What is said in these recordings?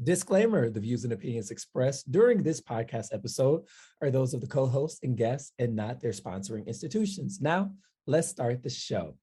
Disclaimer, the views and opinions expressed during this podcast episode are those of the co-hosts and guests and not their sponsoring institutions. Now, let's start the show.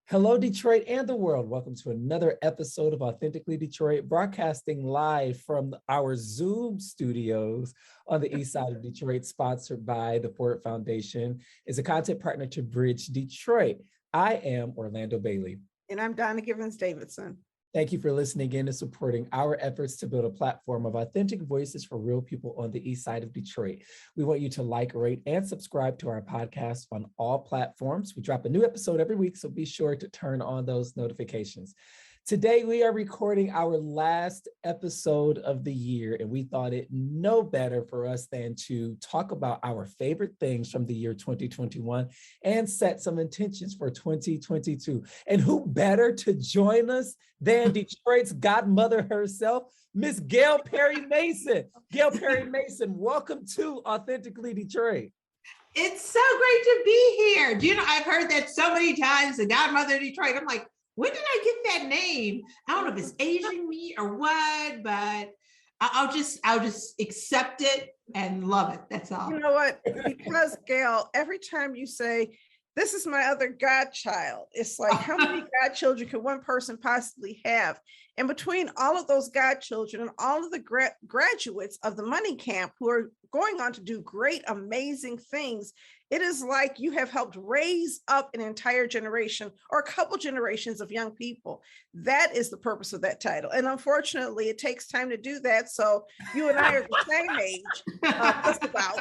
Hello, Detroit and the world. Welcome to another episode of Authentically Detroit, broadcasting live from our Zoom studios on the east side of Detroit, sponsored by the Ford Foundation, is a content partner to Bridge Detroit. I am Orlando Bailey. And I'm Donna Givens-Davidson. Thank you for listening in and supporting our efforts to build a platform of authentic voices for real people on the east side of Detroit. We want you to like, rate, and subscribe to our podcast on all platforms. We drop a new episode every week, so be sure to turn on those notifications. Today, we are recording our last episode of the year, and we thought it no better for us than to talk about our favorite things from the year 2021 and set some intentions for 2022. And who better to join us than Detroit's godmother herself, Miss GAIL Perry-Mason. GAIL Perry-Mason, welcome to Authentically Detroit. It's so great to be here. Do you know, I've heard that so many times, the godmother of Detroit. I'm like, when did I get that name? I don't know if it's aging me or what, but I'll just accept it and love it. That's all. You know what? Because GAIL, every time you say, this is my other godchild, it's like, how many godchildren can one person possibly have? And between all of those godchildren and all of the graduates of the Money Camp who are going on to do great, amazing things, it is like you have helped raise up an entire generation or a couple generations of young people. That is the purpose of that title. And unfortunately, it takes time to do that. So you and I are the same age, just about.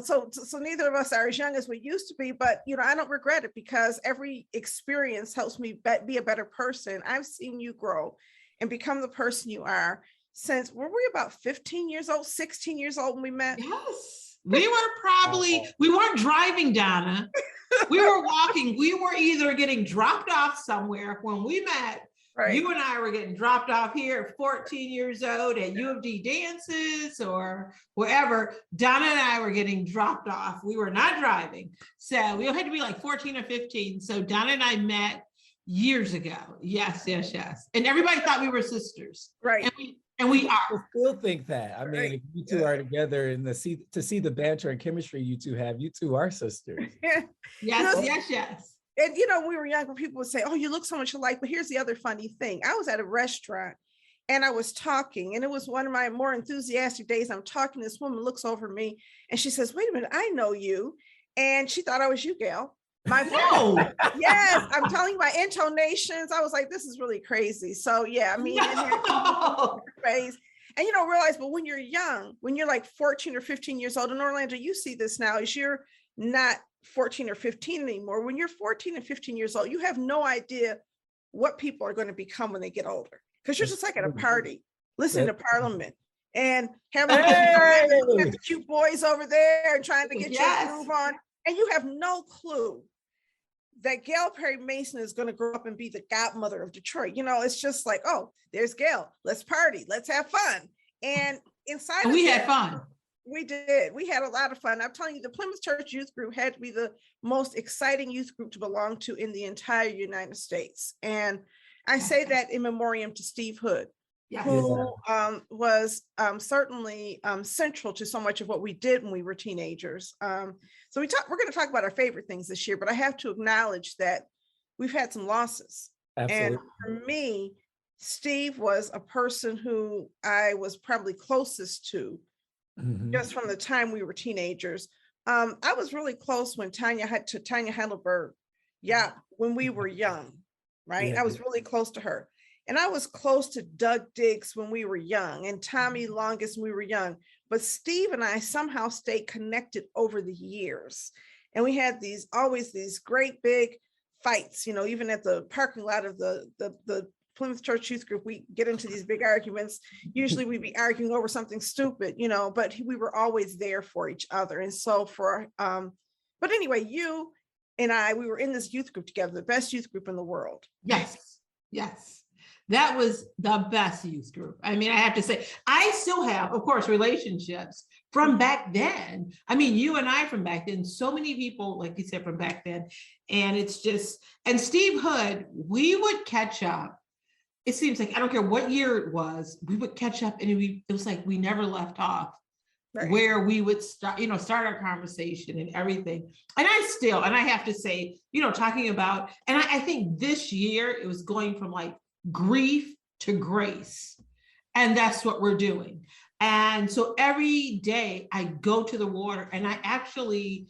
So, so neither of us are as young as we used to be, but, I don't regret it because every experience helps me be a better person. I've seen you grow and become the person you are since, were we about 15 years old, 16 years old when we met? Yes. We weren't driving, Donna. We were walking. We were either getting dropped off somewhere when we met. Right. You and I were getting dropped off here at 14 years old at U of D dances or wherever. Donna and I were getting dropped off. We were not driving. So we had to be like 14 or 15. So Donna and I met years ago. Yes. And everybody thought we were sisters. Right. And we are. I still think that. I mean, if you two are together and to see the banter and chemistry you two have, you two are sisters. Yes. And when we were younger, people would say, oh, you look so much alike. But here's the other funny thing. I was at a restaurant and I was talking, and it was one of my more enthusiastic days. I'm talking, this woman looks over me and she says, wait a minute, I know you. And she thought I was you, GAIL. Yes, I'm telling you, my intonations, I was like, this is really crazy. So yeah, I mean, phase. And realize, but when you're young, when you're like 14 or 15 years old, in Orlando, you see this now, is you're not 14 or 15 anymore. When you're 14 and 15 years old, you have no idea what people are going to become when they get older. Because you're just like at a party, listening to Parliament and having the cute boys over there and trying to get your groove on. And you have no clue that GAIL Perry-Mason is going to grow up and be the godmother of Detroit. It's just like, oh, there's GAIL. Let's party. Let's have fun. And inside we had fun. We did. We had a lot of fun. I'm telling you, the Plymouth Church Youth Group had to be the most exciting youth group to belong to in the entire United States. And I say that in memoriam to Steve Hood, who was certainly central to so much of what we did when we were teenagers. So we're going to talk about our favorite things this year, but I have to acknowledge that we've had some losses. Absolutely. And for me, Steve was a person who I was probably closest to just from the time we were teenagers. I was really close when Tanya Heidelberg, when we were young, right? Yeah. I was really close to her. And I was close to Doug Diggs when we were young and Tommy Longest when we were young. But Steve and I somehow stayed connected over the years. And we had always these great big fights, even at the parking lot of the Plymouth Church Youth Group, we get into these big arguments. Usually we'd be arguing over something stupid, but we were always there for each other. And so but But anyway, you and I, we were in this youth group together, the best youth group in the world. Yes, yes. That was the best youth group. I mean, I have to say, I still have, of course, relationships from back then. I mean, you and I from back then, so many people, like you said, from back then. And it's just, and Steve Hood, we would catch up. It seems like, I don't care what year it was, we would catch up and it was like we never left off. Right. Where we would start, start our conversation and everything. And I have to say, talking about, and I think this year it was going from like grief to grace. And that's what we're doing. And so every day I go to the water and I actually,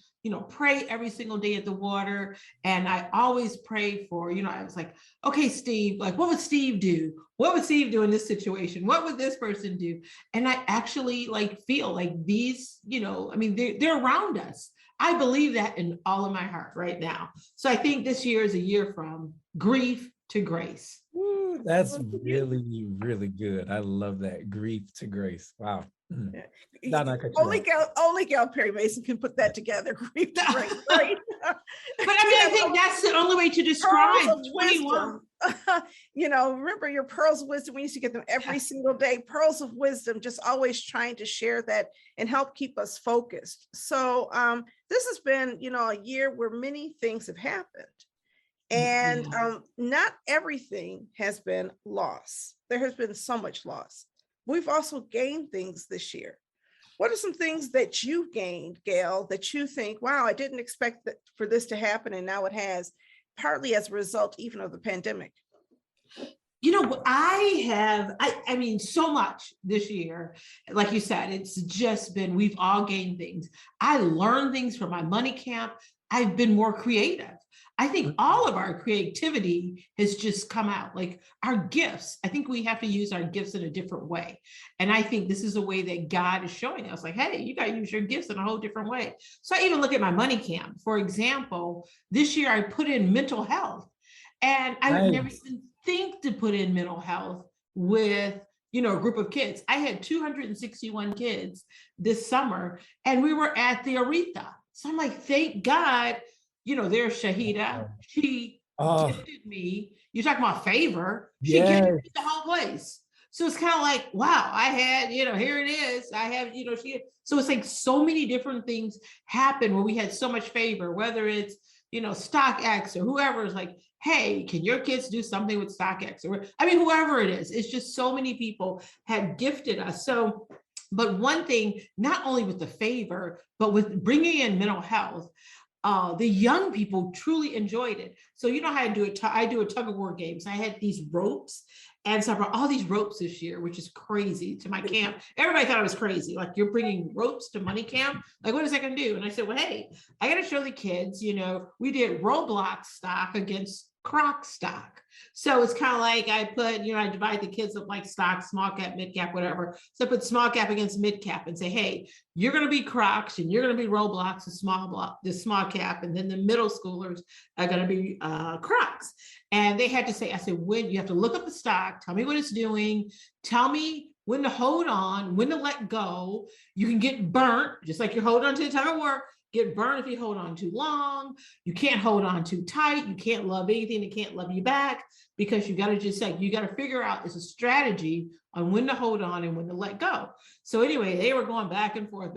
pray every single day at the water. And I always pray for, I was like, okay, Steve, like, what would Steve do? What would Steve do in this situation? What would this person do? And I actually feel like these, they're around us. I believe that in all of my heart right now. So I think this year is a year from grief to grace. Ooh, that's really, really good. I love that. Grief to grace. Wow. Yeah. Only GAIL Perry-Mason can put that together. Grief to grace, right? But I think that's the only way to describe 21. Remember your pearls of wisdom. We used to get them every single day. Pearls of wisdom, just always trying to share that and help keep us focused. So this has been, a year where many things have happened. And not everything has been loss. There has been so much loss. We've also gained things this year. What are some things that you've gained, Gail, that you think, wow, I didn't expect for this to happen, and now it has, partly as a result even of the pandemic? I mean, so much this year. Like you said, it's just been, we've all gained things. I learned things from my money camp. I've been more creative. I think all of our creativity has just come out, like our gifts. I think we have to use our gifts in a different way. And I think this is a way that God is showing us, like, hey, you got to use your gifts in a whole different way. So I even look at my money camp. For example, this year I put in mental health, and I would never even think to put in mental health with, a group of kids. I had 261 kids this summer, and we were at the Aretha. So I'm like, thank God, there's Shahida. She gifted me. You're talking about favor. She gifted me the whole place. So it's kind of like, wow, I had, here it is. I have, so it's like so many different things happen where we had so much favor, whether it's, StockX or whoever is like, hey, can your kids do something with StockX? Or, whoever it is, it's just so many people had gifted us. So, but one thing, not only with the favor, but with bringing in mental health, the young people truly enjoyed it. So how I do I do a tug of war game. So I had these ropes, and so I brought all these ropes this year, which is crazy, to my camp. Everybody thought I was crazy. Like, you're bringing ropes to money camp? Like, what is that going to do? And I said, well, hey, I got to show the kids, we did Roblox stock against Croc stock. So it's kind of like I put, I divide the kids up like stock, small cap, mid cap, whatever. So I put small cap against mid cap and say, hey, you're going to be Crocs and you're going to be Roblox, the small cap, and then the middle schoolers are going to be Crocs. And they had to say, I said, when you have to look up the stock, tell me what it's doing, tell me when to hold on, when to let go. You can get burnt, just like you're holding on to the tug of war. Get burned if you hold on too long. You can't hold on too tight. You can't love anything that can't love you back, because you got to just you got to figure out, it's a strategy on when to hold on and when to let go. So anyway, they were going back and forth.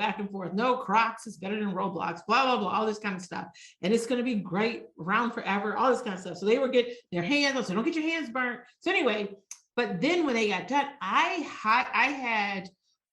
No, Crocs is better than Roblox, blah, blah, blah, all this kind of stuff. And it's going to be great, around forever, all this kind of stuff. So they were getting their hands on, so don't get your hands burnt. So anyway, but then when they got done, I had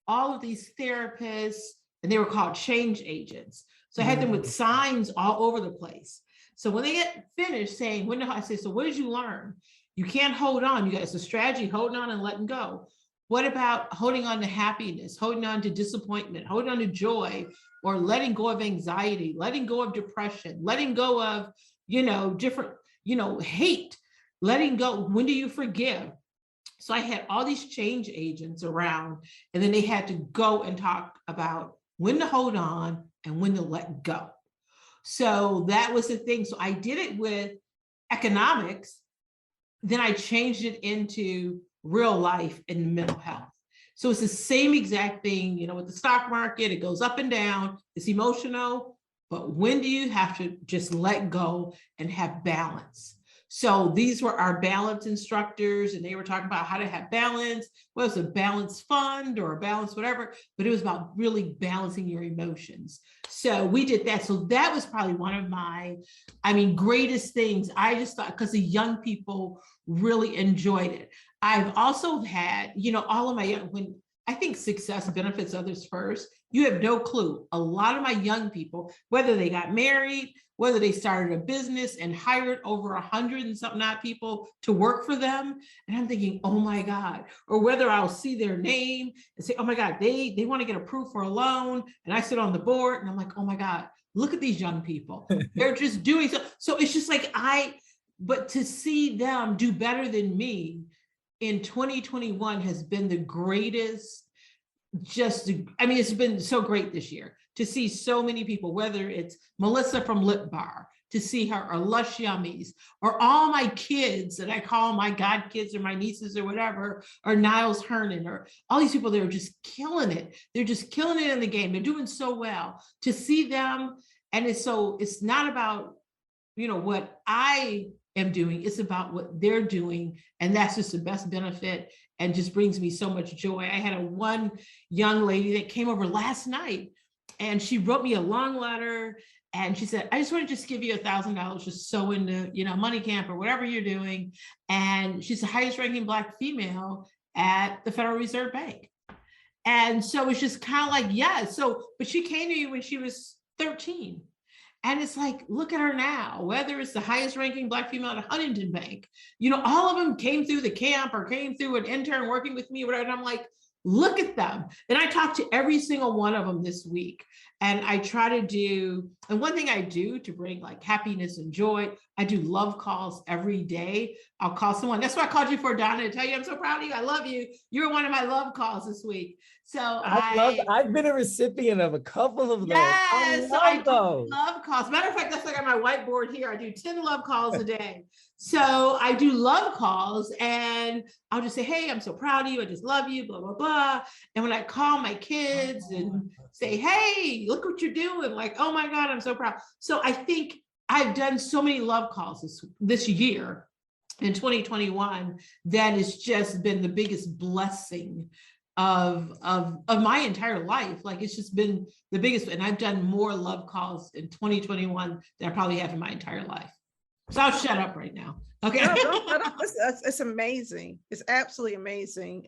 all of these therapists, and they were called change agents. So I had them with signs all over the place. So when they get finished saying, I say, so what did you learn? You can't hold on. It's a strategy, holding on and letting go. What about holding on to happiness, holding on to disappointment, holding on to joy, or letting go of anxiety, letting go of depression, letting go of, different, hate, letting go. When do you forgive? So I had all these change agents around, and then they had to go and talk about when to hold on and when to let go. So that was the thing. So I did it with economics. Then I changed it into real life and mental health. So it's the same exact thing, with the stock market, it goes up and down. It's emotional, but when do you have to just let go and have balance? So these were our balance instructors, and they were talking about how to have balance. Well, it was a balance fund or a balance whatever, but it was about really balancing your emotions. So we did that. So that was probably one of my, greatest things. I just thought, because the young people really enjoyed it. I've also had, all of my when I think success benefits others first. You have no clue. A lot of my young people, whether they got married, whether they started a business and hired over 100 and something odd people to work for them. And I'm thinking, oh my God, or whether I'll see their name and say, oh my God, they want to get approved for a loan. And I sit on the board and I'm like, oh my God, look at these young people. They're just doing so. So it's just like but to see them do better than me in 2021 has been the greatest. It's been so great this year to see so many people, whether it's Melissa from Lip Bar, to see her, or Lush Yummies, or all my kids that I call my god kids or my nieces or whatever, or Niles Hernan, or all these people that are just killing it. They're just killing it in the game. They're doing so well. To see them, and it's not about, what I am doing, it's about what they're doing. And that's just the best benefit and just brings me so much joy. I had one young lady that came over last night and she wrote me a long letter and she said, I just want to just give you $1,000 just so into, money camp or whatever you're doing. And she's the highest ranking Black female at the Federal Reserve Bank. And so it's just kind of like, yeah. So, but she came to you when she was 13. And it's like, look at her now, whether it's the highest ranking Black female at Huntington Bank, all of them came through the camp or came through an intern working with me or whatever. And I'm like, look at them. And I talked to every single one of them this week. And I try to do, and one thing I do to bring like happiness and joy, I do love calls every day. I'll call someone. That's what I called you for, Donna, to tell you I'm so proud of you. I love you. You were one of my love calls this week. So I've been a recipient of a couple of those. Yes, I love love calls. Matter of fact, that's like on my whiteboard here. I do 10 love calls a day. So I do love calls and I'll just say, hey, I'm so proud of you. I just love you, blah, blah, blah. And when I call my kids and say, hey, look what you're doing. Like, oh my God, I'm so proud. So I think I've done so many love calls this year in 2021 that has just been the biggest blessing of my entire life. Like it's just been the biggest, and I've done more love calls in 2021 than I probably have in my entire life. So I'll shut up right now. Okay. No, it's amazing. It's absolutely amazing.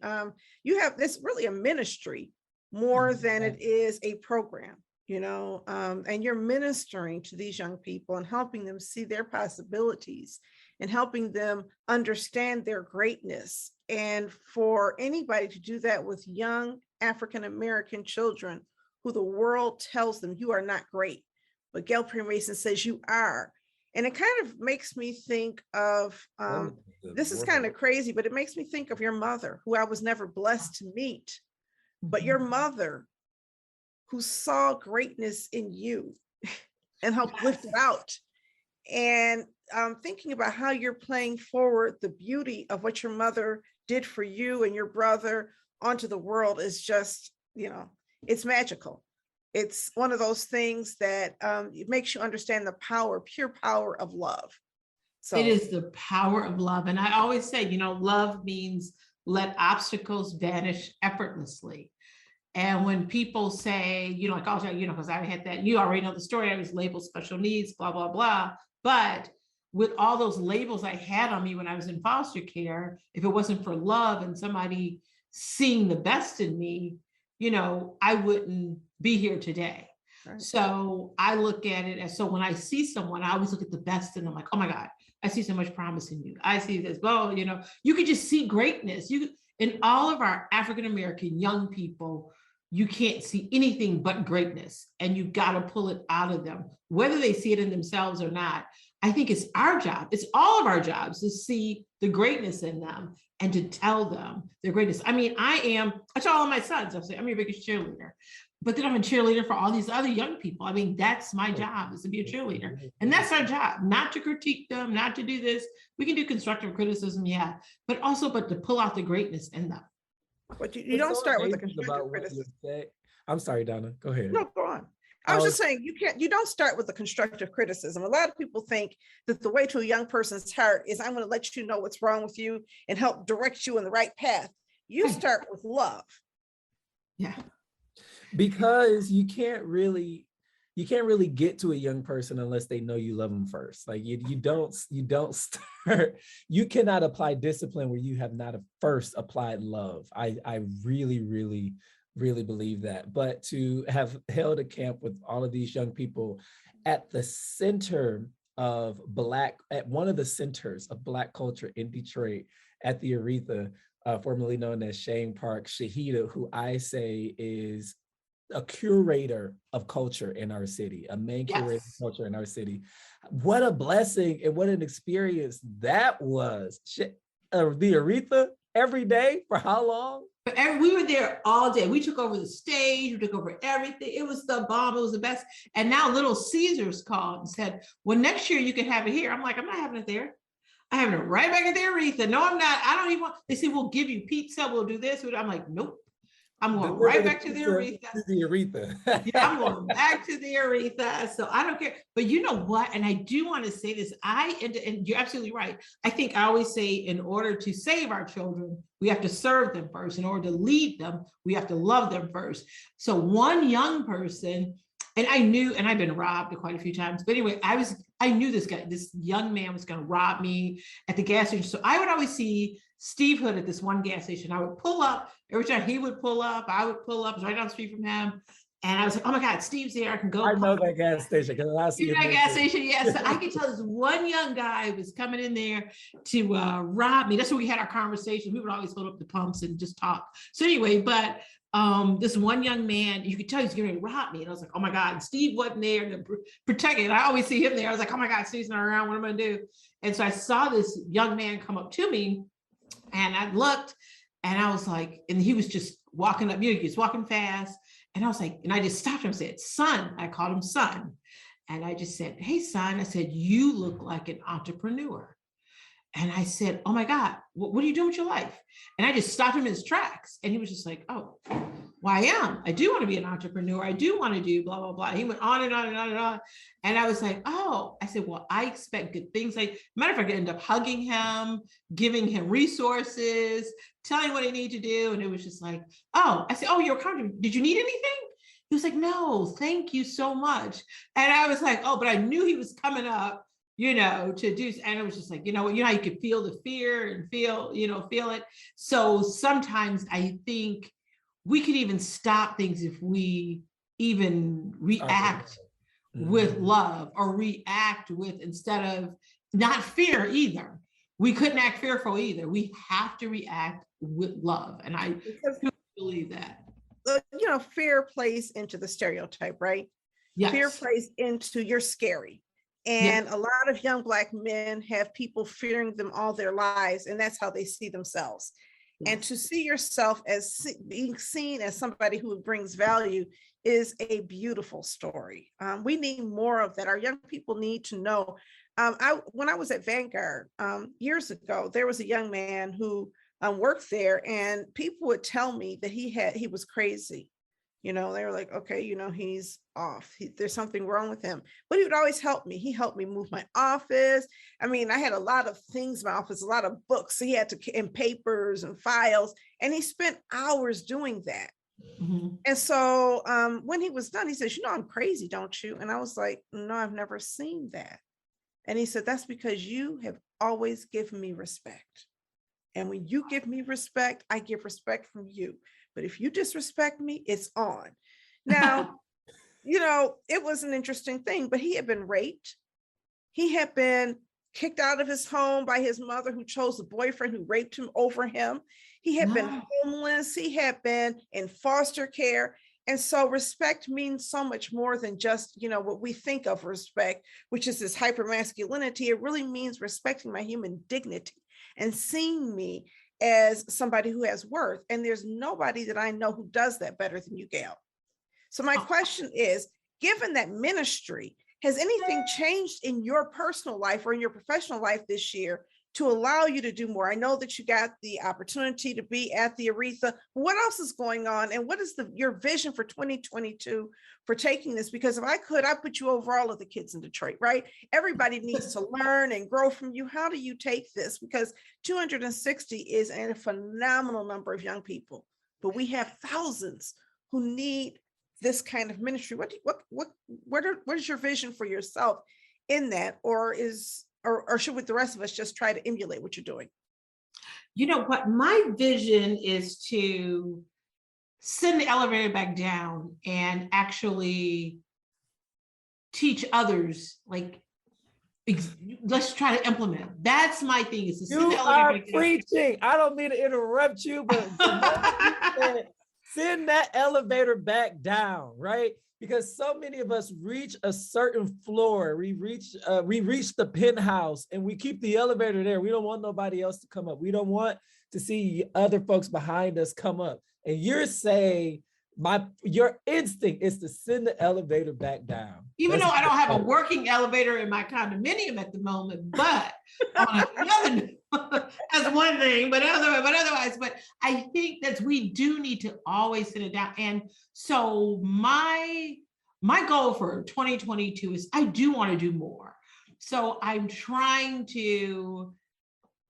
You have this really a ministry more than it is a program, and you're ministering to these young people and helping them see their possibilities and helping them understand their greatness. And for anybody to do that with young African-American children who the world tells them you are not great, but GAIL Perry-Mason says you are. And it kind of makes me think of, this is kind of crazy, but it makes me think of your mother, who I was never blessed to meet, but your mother who saw greatness in you and helped lift it out. And thinking about how you're playing forward the beauty of what your mother did for you and your brother onto the world is just, it's magical. It's one of those things that it makes you understand the power, pure power of love. So it is the power of love. And I always say, love means let obstacles vanish effortlessly. And when people say, like, oh, because I had that, you already know the story, I was labeled special needs, blah, blah, blah. But with all those labels I had on me when I was in foster care, if it wasn't for love and somebody seeing the best in me, I wouldn't be here today. Right. So I look at it as, so when I see someone, I always look at the best and I'm like, oh my God, I see so much promise in you. I see this, you could just see greatness. In all of our African-American young people, you can't see anything but greatness, and you got to pull it out of them, whether they see it in themselves or not. I think it's our job. It's all of our jobs to see the greatness in them and to tell them their greatness. I tell all of my sons, I say, I'm your biggest cheerleader, but then I'm a cheerleader for all these other young people. That's my job, is to be a cheerleader. And that's our job, not to critique them, not to do this. We can do constructive criticism, yeah, but to pull out the greatness in them. But you don't start with the constructive criticism. I'm sorry, Donna, go ahead. No, go on. I was just saying, you don't start with a constructive criticism. A lot of people think that the way to a young person's heart is I'm going to let you know what's wrong with you and help direct you in the right path. You start with love. Yeah. Because you can't really get to a young person unless they know you love them first. Like you don't start, you cannot apply discipline where you have not first applied love. I really, really, really believe that. But to have held a camp with all of these young people at the center of at one of the centers of Black culture in Detroit, at the Aretha, formerly known as Shane Park, Shahida, who I say is a curator of culture in our city, a main curator of culture in our city. What a blessing and what an experience that was. The Aretha every day for how long? We were there all day. We took over the stage, we took over everything. It was the bomb, it was the best. And now Little Caesars called and said, well, next year you can have it here. I'm like, I'm not having it there. I'm having it right back at the Aretha. No, I'm not. I don't even want, they say, we'll give you pizza, we'll do this. I'm like, nope. I'm going right back to the Aretha. Yeah, I'm going back to the Aretha. So I don't care. But you know what? And I do want to say this. And you're absolutely right. I think I always say, in order to save our children, we have to serve them first. In order to lead them, we have to love them first. So one young person, and I knew, and I've been robbed quite a few times. But anyway, I knew this young man was going to rob me at the gas station. So I would always see Steve Hood at this one gas station. I would pull up. Every time he would pull up, I would pull up. It was right down the street from him. And I was like, oh my God, Steve's there. I can go. I know that gas station because I see that gas station. Yes. So I could tell this one young guy was coming in there to rob me. That's where we had our conversation. We would always hold up the pumps and just talk. So anyway, but this one young man, you could tell he's getting ready to rob me. And I was like, oh my God, and Steve wasn't there to protect it. I always see him there. I was like, oh my God, Steve's not around. What am I gonna do? And so I saw this young man come up to me and I looked and I was like, and he was just walking up, he was walking fast. And I was like, and I just stopped him and said, son, I called him son. And I just said, hey, son, I said, you look like an entrepreneur. And I said, oh my God, what are you doing with your life? And I just stopped him in his tracks. And he was just like, oh, well, I am. I do want to be an entrepreneur. I do want to do blah, blah, blah. He went on and on and on and on. And I was like, oh, I said, well, I expect good things. Like, matter of fact, I ended up hugging him, giving him resources, telling what he needed to do. And it was just like, oh, I said, oh, you're a contractor. Did you need anything? He was like, no, thank you so much. And I was like, oh, but I knew he was coming up, to do, and it was just like, how you could feel the fear and feel it. So sometimes I think we could even stop things if we even react with love or react with, instead of not fear either. We couldn't act fearful either. We have to react with love. And I believe that. Fear plays into the stereotype, right? Yes. Fear plays into you're scary. And a lot of young Black men have people fearing them all their lives, and that's how they see themselves. Yes. And to see yourself as being seen as somebody who brings value is a beautiful story. We need more of that. Our young people need to know. When I was at Vanguard years ago, there was a young man who worked there, and people would tell me that he was crazy. They were like, okay, he's off. There's something wrong with him. But he would always help me. He helped me move my office. I mean, I had a lot of things in my office, a lot of books. So he had to, and papers and files. And he spent hours doing that. Mm-hmm. And so when he was done, he says, I'm crazy, don't you? And I was like, no, I've never seen that. And he said, that's because you have always given me respect. And when you give me respect, I give respect from you. But if you disrespect me, it's on. Now, it was an interesting thing, but he had been raped. He had been kicked out of his home by his mother, who chose a boyfriend who raped him over him. He had been homeless. He had been in foster care. And so respect means so much more than just, what we think of respect, which is this hypermasculinity. It really means respecting my human dignity and seeing me as somebody who has worth. And there's nobody that I know who does that better than you, Gail. So my question is, given that ministry, has anything changed in your personal life or in your professional life this year to allow you to do more? I know that you got the opportunity to be at the Aretha. What else is going on? And what is your vision for 2022 for taking this? Because if I could, I'd put you over all of the kids in Detroit, right? Everybody needs to learn and grow from you. How do you take this? Because 260 is a phenomenal number of young people, but we have thousands who need this kind of ministry. What is your vision for yourself in that? Or should the rest of us just try to emulate what you're doing? You know what? My vision is to send the elevator back down and actually teach others, like, let's try to implement. That's my thing, is to send the elevator back down. Preaching. I don't mean to interrupt you, but send that elevator back down, right? Because so many of us reach a certain floor, we reach the penthouse, and we keep the elevator there. We don't want nobody else to come up. We don't want to see other folks behind us come up. And you're saying your instinct is to send the elevator back down. Even though I don't have a working elevator in my condominium at the moment, but on another, that's one thing, but otherwise, I think that we do need to always send it down. And so my goal for 2022 is I do want to do more. So I'm trying to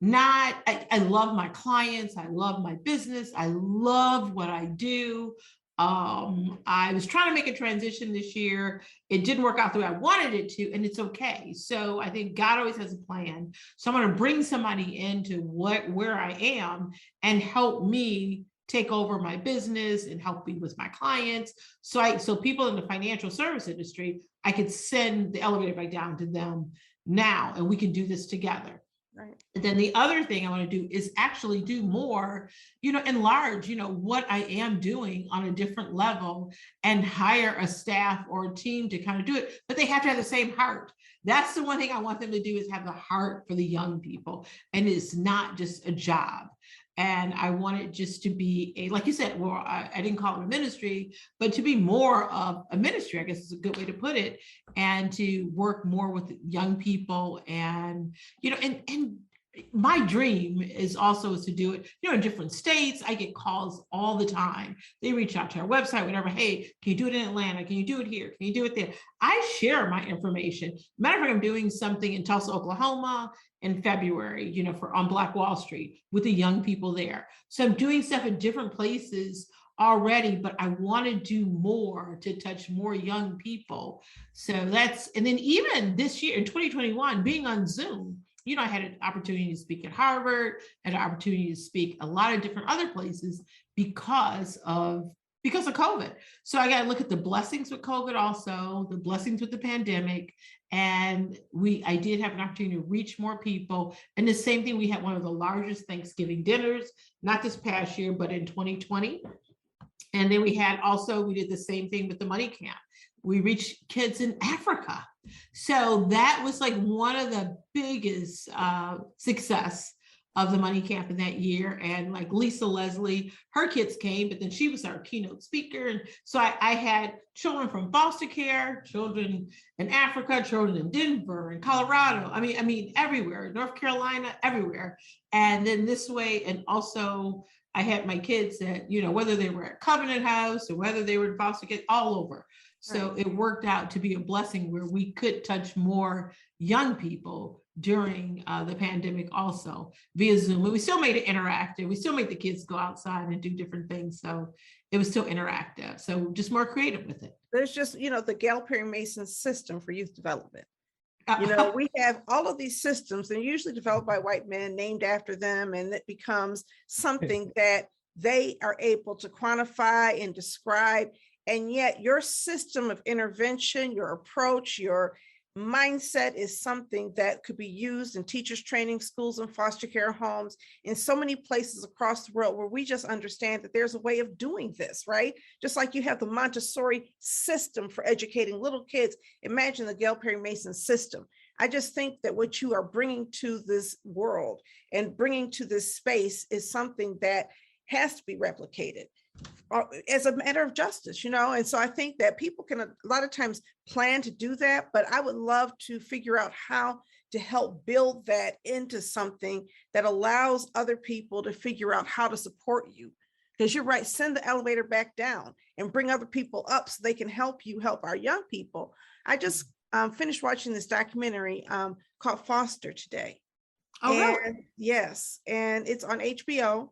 I love my clients. I love my business. I love what I do. I was trying to make a transition this year. It didn't work out the way I wanted it to, and it's okay. So I think God always has a plan. So I'm going to bring somebody into where I am and help me take over my business and help me with my clients. So people in the financial service industry, I could send the elevator back down to them now, and we can do this together. Right. And then the other thing I want to do is actually do more, enlarge, what I am doing on a different level, and hire a staff or a team to kind of do it, but they have to have the same heart. That's the one thing I want them to do, is have the heart for the young people. And it's not just a job. And I want it just to be like you said, well, I didn't call it a ministry, but to be more of a ministry, I guess is a good way to put it, and to work more with young people. And, and my dream is to do it, in different states. I get calls all the time. They reach out to our website, whatever. Hey, can you do it in Atlanta? Can you do it here? Can you do it there? I share my information. Matter of fact, I'm doing something in Tulsa, Oklahoma in February, on Black Wall Street with the young people there. So I'm doing stuff in different places already, but I want to do more to touch more young people. So and then even this year in 2021, being on Zoom, I had an opportunity to speak at Harvard, had an opportunity to speak a lot of different other places because of COVID. So I got to look at the blessings with COVID, also the blessings with the pandemic. And I did have an opportunity to reach more people. And the same thing, we had one of the largest Thanksgiving dinners, not this past year, but in 2020. And then we did the same thing with the money camp. We reached kids in Africa. So that was like one of the biggest success of the money camp in that year. And like Lisa Leslie, her kids came, but then she was our keynote speaker. And so I had children from foster care, children in Africa, children in Denver and Colorado. I mean, everywhere, North Carolina, everywhere. And then this way, and also I had my kids that, whether they were at Covenant House or whether they were in foster care, all over. So It worked out to be a blessing where we could touch more young people during the pandemic also via Zoom. And we still made it interactive. We still made the kids go outside and do different things. So it was still interactive. So just more creative with it. There's just, the GAIL Perry-Mason system for youth development. We have all of these systems, and usually developed by white men, named after them, and it becomes something that they are able to quantify and describe. And yet your system of intervention, your approach, your mindset is something that could be used in teachers training schools and foster care homes in so many places across the world, where we just understand that there's a way of doing this, right? Just like you have the Montessori system for educating little kids, imagine the GAIL Perry-Mason system. I just think that what you are bringing to this world and bringing to this space is something that has to be replicated. as a matter of justice, and so I think that people can a lot of times plan to do that, but I would love to figure out how to help build that into something that allows other people to figure out how to support you. Because you're right, send the elevator back down and bring other people up so they can help you help our young people. I just finished watching this documentary called Foster today. Oh, really? Yes, and it's on HBO.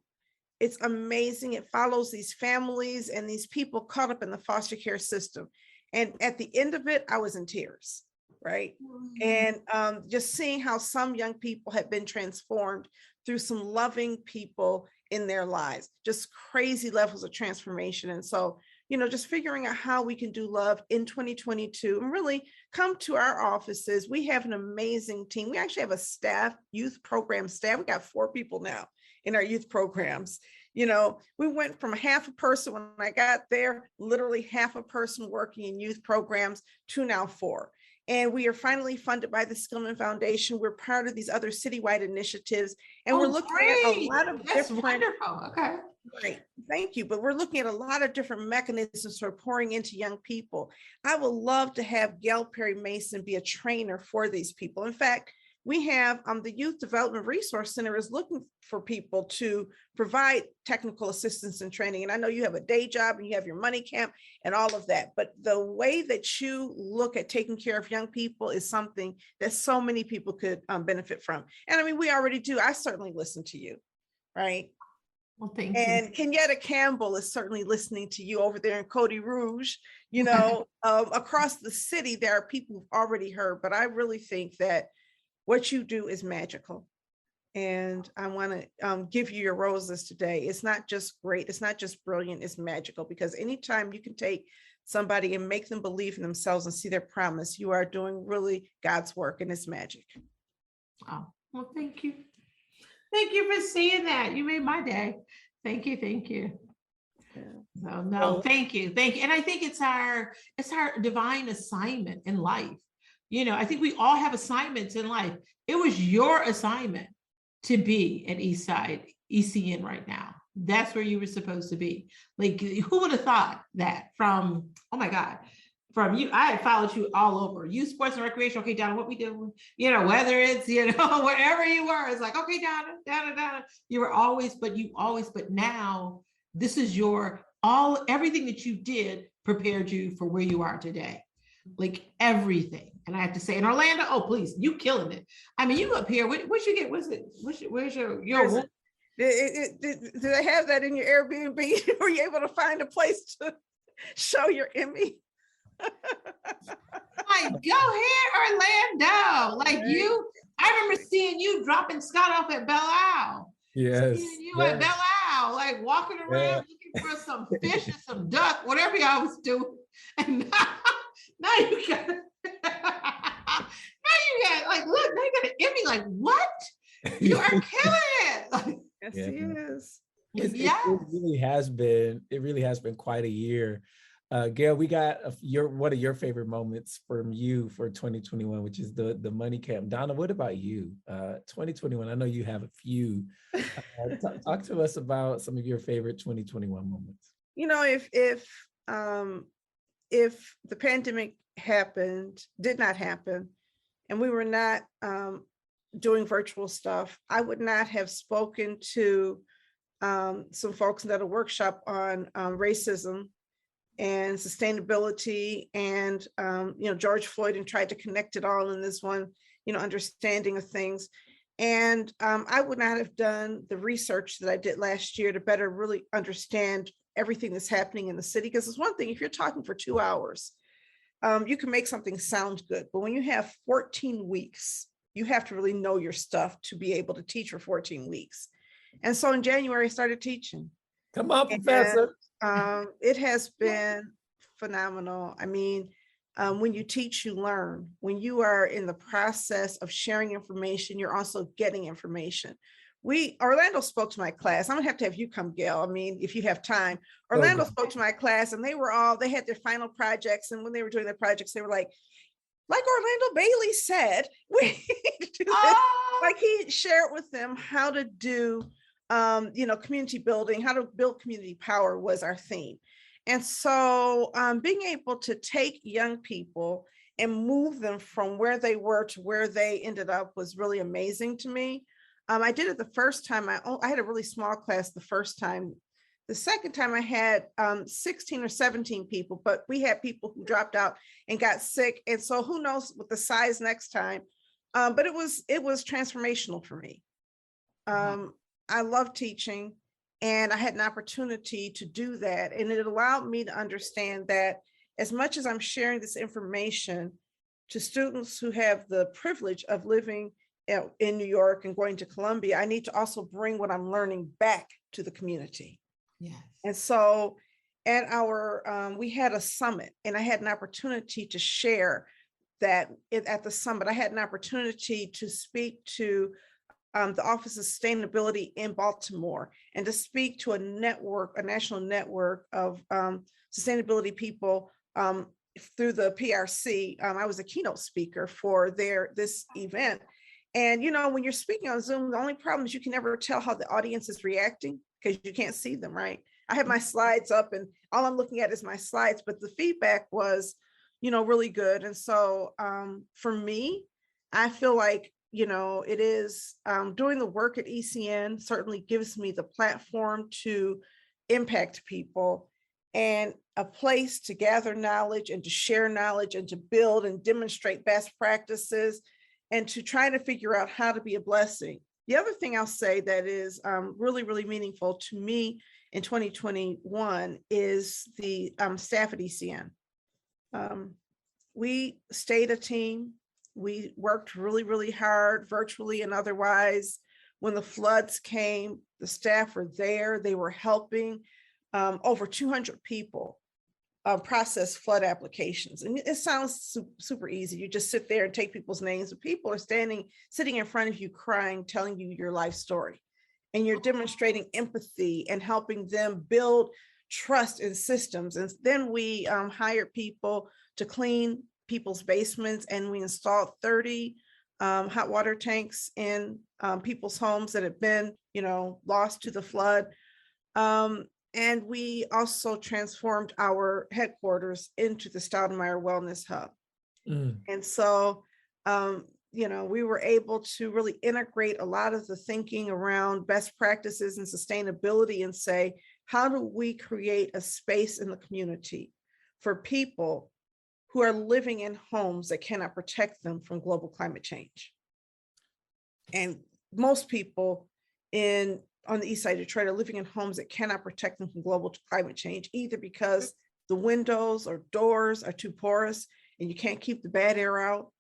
It's amazing. It follows these families and these people caught up in the foster care system. And at the end of it, I was in tears, right? And just seeing how some young people have been transformed through some loving people in their lives, just crazy levels of transformation. And so, just figuring out how we can do love in 2022 and really come to our offices. We have an amazing team. We actually have a youth program staff. We got 4 people now in our youth programs. We went from half a person when I got there, literally half a person working in youth programs, to now 4. And we are finally funded by the Skillman Foundation. We're part of these other citywide initiatives. And we're looking at a lot of different. Wonderful. Okay. Great. Thank you. But we're looking at a lot of different mechanisms for pouring into young people. I would love to have GAIL Perry-Mason be a trainer for these people. In fact, we have the Youth Development Resource Center is looking for people to provide technical assistance and training. And I know you have a day job and you have your money camp and all of that, but the way that you look at taking care of young people is something that so many people could benefit from. And I mean, we already do. I certainly listen to you, right? Well, thank and you. Kenyatta Campbell is certainly listening to you over there in Cody Rouge. Across the city, there are people who've already heard, but I really think that what you do is magical. And I want to give you your roses today. It's not just great. It's not just brilliant. It's magical, because anytime you can take somebody and make them believe in themselves and see their promise, you are doing really God's work, and it's magic. Oh, well, thank you. Thank you for saying that. You made my day. Thank you. Thank you. Yeah. No, thank you. Thank you. And I think it's our divine assignment in life. I think we all have assignments in life. It was your assignment to be at Eastside ECN right now. That's where you were supposed to be. Like, who would have thought that from, oh my God, from you? I had followed you all over. Youth, sports, and recreation. Okay, Donna, what we doing? Whether it's, wherever you were, it's like, okay, Donna. You were always, but now this is everything that you did prepared you for where you are today. Like everything. And I have to say, in Orlando, oh, please, you killing it. I mean, you up here, where'd you get, where's your do they have that in your Airbnb? Were you able to find a place to show your Emmy? Like, go ahead, Orlando. Like I remember seeing you dropping Scott off at Belle Isle. Yes. Seeing you at Belle Isle, like walking around looking for some fish and some duck, whatever y'all was doing. And now you got like, look, now you got an Emmy. Like, what? You are killing it. Like, yes, he is. It really has been quite a year. Gail, we got one of your favorite moments from you for 2021, which is the money camp. Donna, what about you? 2021, I know you have a few. Talk to us about some of your favorite 2021 moments. If the pandemic did not happen, and we were not doing virtual stuff, I would not have spoken to some folks at a workshop on racism and sustainability and George Floyd, and tried to connect it all in this one understanding of things. And I would not have done the research that I did last year to better really understand everything that's happening in the city. Because it's one thing, if you're talking for 2 hours, you can make something sound good, but when you have 14 weeks, you have to really know your stuff to be able to teach for 14 weeks. And so in January, I started teaching. Come on, Professor. It has been phenomenal. I mean, when you teach, you learn. When you are in the process of sharing information, you're also getting information. Orlando spoke to my class. I'm gonna have to have you come, Gail. I mean, if you have time. Orlando spoke to my class, and they had their final projects. And when they were doing their projects, they were like Orlando Bailey said, we need to do this. Like, he shared with them how to do community building, how to build community power was our theme. And so being able to take young people and move them from where they were to where they ended up was really amazing to me. I did it the first time. I had a really small class the first time. The second time I had 16 or 17 people, but we had people who dropped out and got sick. And so who knows with the size next time. But it was transformational for me. I love teaching, and I had an opportunity to do that. And it allowed me to understand that as much as I'm sharing this information to students who have the privilege of living in New York and going to Columbia, I need to also bring what I'm learning back to the community. Yes. And so at our, we had a summit, and I had an opportunity to share that at the summit. I had an opportunity to speak to the Office of Sustainability in Baltimore, and to speak to a network, a national network of sustainability people through the PRC. I was a keynote speaker for this event. And when you're speaking on Zoom, the only problem is you can never tell how the audience is reacting because you can't see them, right? I have my slides up and all I'm looking at is my slides, but the feedback was, really good. And so for me, I feel like, it is doing the work at ECN certainly gives me the platform to impact people and a place to gather knowledge and to share knowledge and to build and demonstrate best practices and to try to figure out how to be a blessing. The other thing I'll say that is really, really meaningful to me in 2021 is the staff at ECN. We stayed a team. We worked really, really hard, virtually and otherwise. When the floods came, the staff were there. They were helping over 200 people process flood applications. And it sounds super easy. You just sit there and take people's names, but people are sitting in front of you crying, telling you your life story. And you're demonstrating empathy and helping them build trust in systems. And then we hired people to clean people's basements, and we installed 30 hot water tanks in people's homes that had been, lost to the flood. And we also transformed our headquarters into the Stoudemire Wellness Hub. And so, we were able to really integrate a lot of the thinking around best practices and sustainability and say, how do we create a space in the community for people who are living in homes that cannot protect them from global climate change? And most people on the east side of Detroit are living in homes that cannot protect them from global climate change, either because the windows or doors are too porous and you can't keep the bad air out.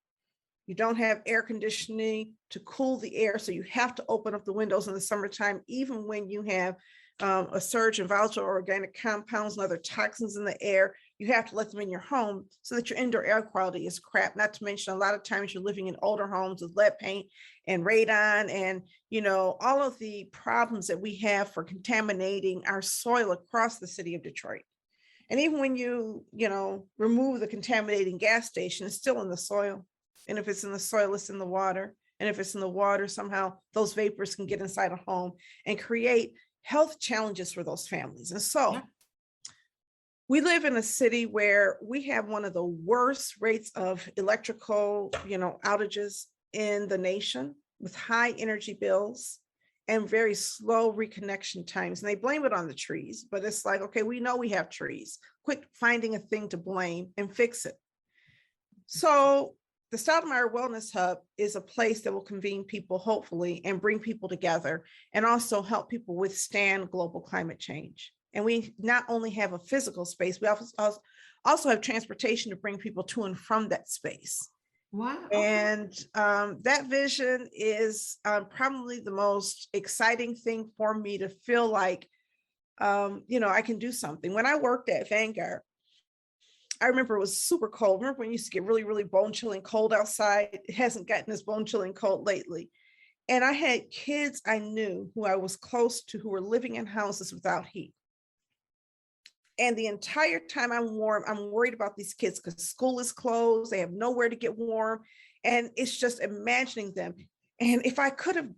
You don't have air conditioning to cool the air, so you have to open up the windows in the summertime, even when you have a surge in volatile organic compounds and other toxins in the air. You have to let them in your home so that your indoor air quality is crap. Not to mention, a lot of times you're living in older homes with lead paint and radon and, all of the problems that we have for contaminating our soil across the city of Detroit. And even when you remove the contaminating gas station, it's still in the soil. And if it's in the soil, it's in the water. And if it's in the water, somehow those vapors can get inside a home and create health challenges for those families. And so we live in a city where we have one of the worst rates of electrical, outages in the nation, with high energy bills and very slow reconnection times. And they blame it on the trees, but it's like, okay, we know we have trees. Quit finding a thing to blame and fix it. So the Stoudemire Wellness Hub is a place that will convene people, hopefully, and bring people together and also help people withstand global climate change. And we not only have a physical space, we also have transportation to bring people to and from that space. Wow. And that vision is probably the most exciting thing for me to feel like, I can do something. When I worked at Vanguard, I remember it was super cold. Remember when it used to get really, really bone chilling cold outside? It hasn't gotten as bone chilling cold lately. And I had kids I knew who I was close to who were living in houses without heat. And the entire time I'm warm, I'm worried about these kids because school is closed. They have nowhere to get warm. And it's just imagining them. And if I could have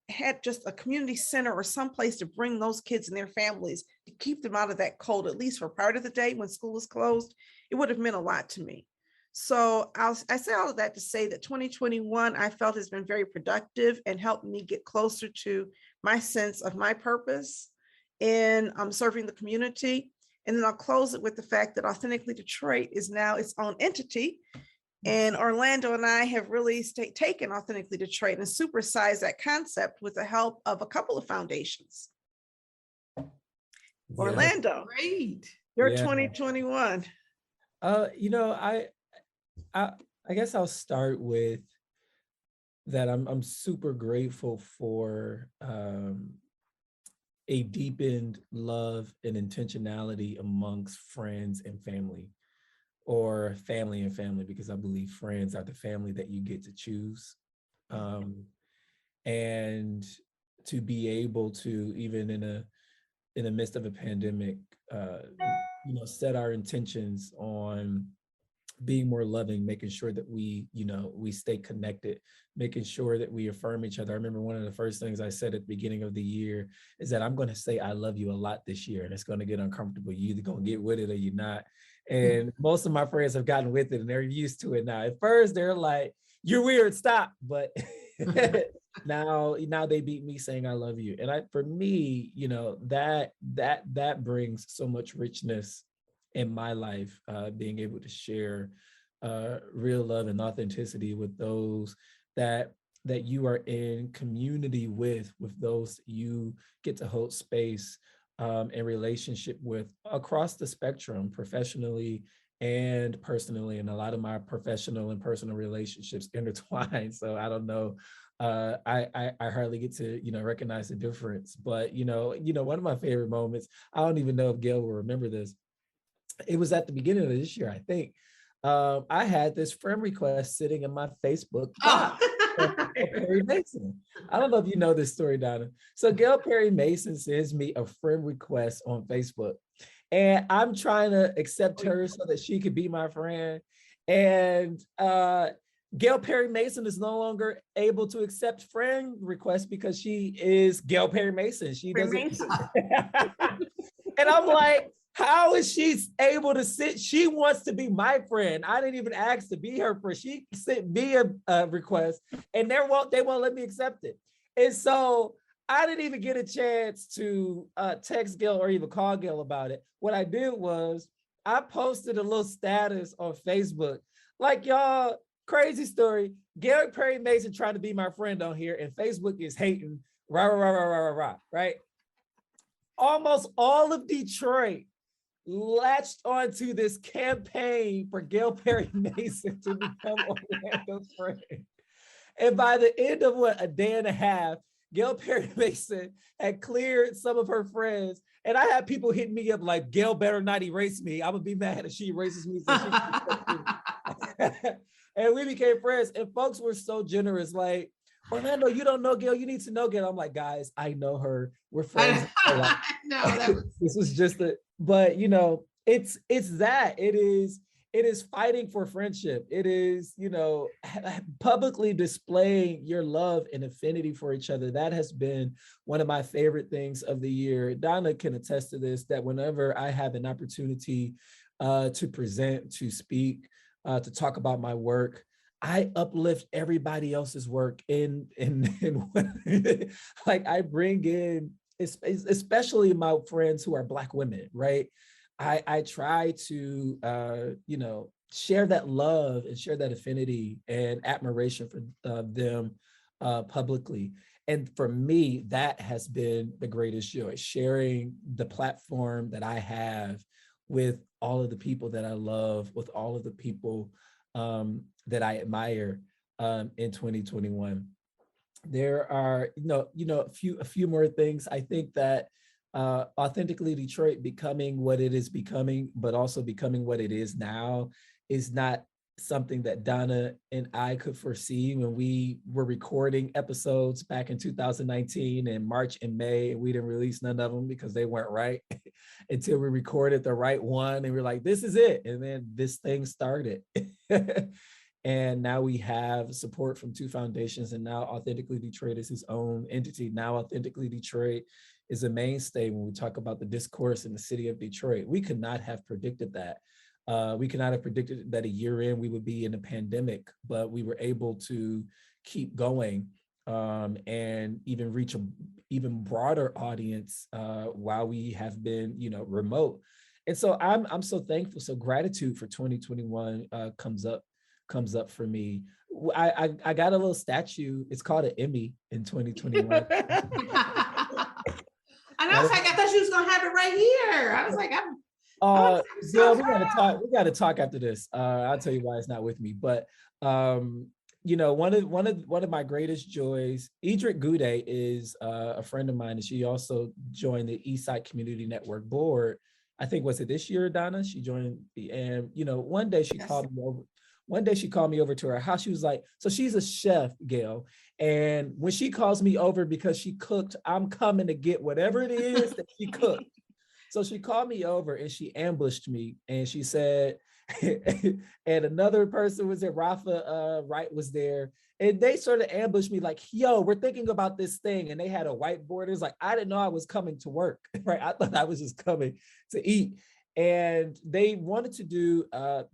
had just a community center or someplace to bring those kids and their families to keep them out of that cold, at least for part of the day when school is closed, it would have meant a lot to me. So I say all of that to say that 2021, I felt has been very productive and helped me get closer to my sense of my purpose in serving the community. And then I'll close it with the fact that Authentically Detroit is now its own entity. And Orlando and I have really taken Authentically Detroit and supersized that concept with the help of a couple of foundations. Yeah. Orlando, great. Your 2021. You know, I guess I'll start with that. I'm super grateful for a deepened love and intentionality amongst friends and family, or family and family, because I believe friends are the family that you get to choose. And to be able to, even in the midst of a pandemic, you know, set our intentions on being more loving, making sure that we, you know, we stay connected, making sure that we affirm each other. I remember one of the first things I said at the beginning of the year is that I'm going to say I love you a lot this year, and it's going to get uncomfortable. You either going to get with it or you're not. And most of my friends have gotten with it and they're used to it now. At first they're like, you're weird, stop. But now they beat me saying I love you. And for me, you know, that brings so much richness in my life, being able to share real love and authenticity with those that you are in community with those you get to hold space and relationship with across the spectrum, professionally and personally. And a lot of my professional and personal relationships intertwine. So I don't know, I hardly get to, you know, recognize the difference. But, you know, one of my favorite moments, I don't even know if Gail will remember this. It was at the beginning of this year, I think. I had this friend request sitting in my Facebook box. Perry-Mason. I don't know if you know this story, Donna. So GAIL Perry-Mason sends me a friend request on Facebook, and I'm trying to accept her so that she could be my friend. And GAIL Perry-Mason is no longer able to accept friend requests because she is GAIL Perry-Mason. She doesn't. And I'm like, how is she able to sit? She wants to be my friend. I didn't even ask to be her friend. She sent me a request, and they won't let me accept it. And so I didn't even get a chance to text GAIL or even call GAIL about it. What I did was I posted a little status on Facebook, like, y'all, crazy story. GAIL Perry-Mason trying to be my friend on here, and Facebook is hating, right? Almost all of Detroit latched onto this campaign for GAIL Perry-Mason to become Orlando's friend. And by the end of a day and a half, GAIL Perry-Mason had cleared some of her friends. And I had people hitting me up like, GAIL better not erase me. I'm gonna be mad if she erases me. So and we became friends. And folks were so generous, like, Orlando, you don't know GAIL, you need to know GAIL. I'm like, guys, I know her. We're friends. This was just but you know, it's that. It is fighting for friendship. It is, you know, publicly displaying your love and affinity for each other. That has been one of my favorite things of the year. Donna can attest to this, that whenever I have an opportunity to present, to speak, to talk about my work, I uplift everybody else's work in like I bring in, especially my friends who are Black women, right? I try to, you know, share that love and share that affinity and admiration for them publicly. And for me, that has been the greatest joy, sharing the platform that I have with all of the people that I love, with all of the people that I admire in 2021. There are, a few more things. I think that Authentically Detroit becoming what it is becoming, but also becoming what it is now, is not something that Donna and I could foresee when we were recording episodes back in 2019 in March and May, and we didn't release none of them because they weren't right until we recorded the right one, and we're like, this is it. And then this thing started. And now we have support from 2 foundations, and now Authentically Detroit is his own entity. Now Authentically Detroit is a mainstay when we talk about the discourse in the city of Detroit. We could not have predicted that. We could not have predicted that a year in we would be in a pandemic, but we were able to keep going and even reach an even broader audience while we have been, remote. And so I'm so thankful. So gratitude for 2021 comes up for me. I got a little statue. It's called an Emmy in 2021. And I was like, I thought she was gonna have it right here. I was like, yeah, we gotta talk after this. I'll tell you why it's not with me. But one of my greatest joys, Idrit Gude is a friend of mine, and she also joined the Eastside Community Network board. I think, was it this year, Donna? She joined and one day she called me over. One day she called me over to her house. She was like, so she's a chef, Gail. And when she calls me over because she cooked, I'm coming to get whatever it is that she cooked. So she called me over and she ambushed me. And she said, and another person was there, Rafa Wright was there. And they sort of ambushed me like, yo, we're thinking about this thing. And they had a whiteboard. It was like, I didn't know I was coming to work, right? I thought I was just coming to eat. And they wanted to do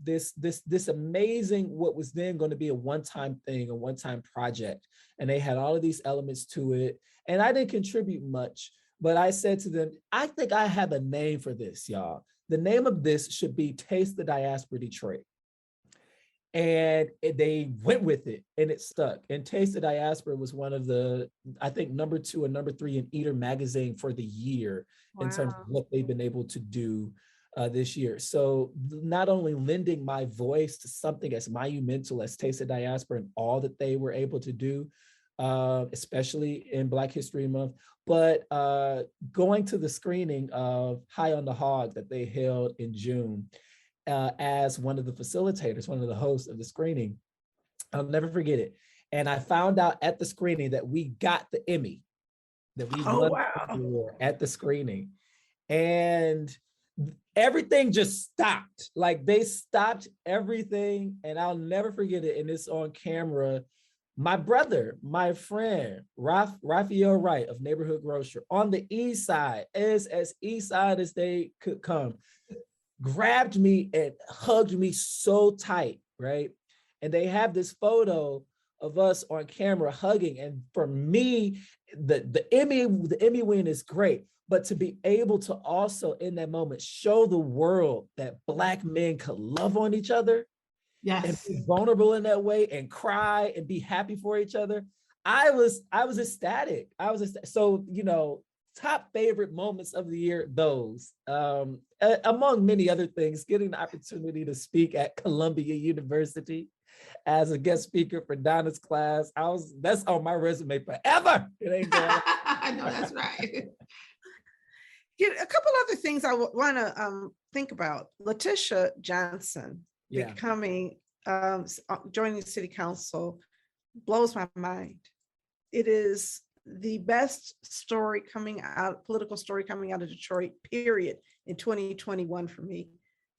this amazing, what was then going to be a one-time thing, a one-time project. And they had all of these elements to it. And I didn't contribute much, but I said to them, I think I have a name for this, y'all. The name of this should be Taste the Diaspora Detroit. And they went with it and it stuck. And Taste the Diaspora was one of the, I think, number 2 and number 3 in Eater magazine for the year. Wow. In terms of what they've been able to do this year. So not only lending my voice to something as monumental as Taste the Diaspora and all that they were able to do, especially in Black History Month, but going to the screening of High on the Hog that they held in June as one of the facilitators, one of the hosts of the screening. I'll never forget it. And I found out at the screening that we got the Emmy, that we won the award at the screening. And everything just stopped. Like they stopped everything, and I'll never forget it. And it's on camera. My brother, my friend, Raphael Wright of Neighborhood Grocer on the east side, as east side as they could come, grabbed me and hugged me so tight, right? And they have this photo of us on camera hugging. And for me, the Emmy win is great. But to be able to also in that moment show the world that Black men could love on each other, yes, and be vulnerable in that way and cry and be happy for each other, I was ecstatic. So, top favorite moments of the year, those, among many other things, getting the opportunity to speak at Columbia University as a guest speaker for Donna's class. That's on my resume forever. It ain't going. I know, that's right. A couple other things I want to think about. Letitia Johnson becoming, joining the city council blows my mind. It is the best story coming out, political story coming out of Detroit, period, in 2021 for me.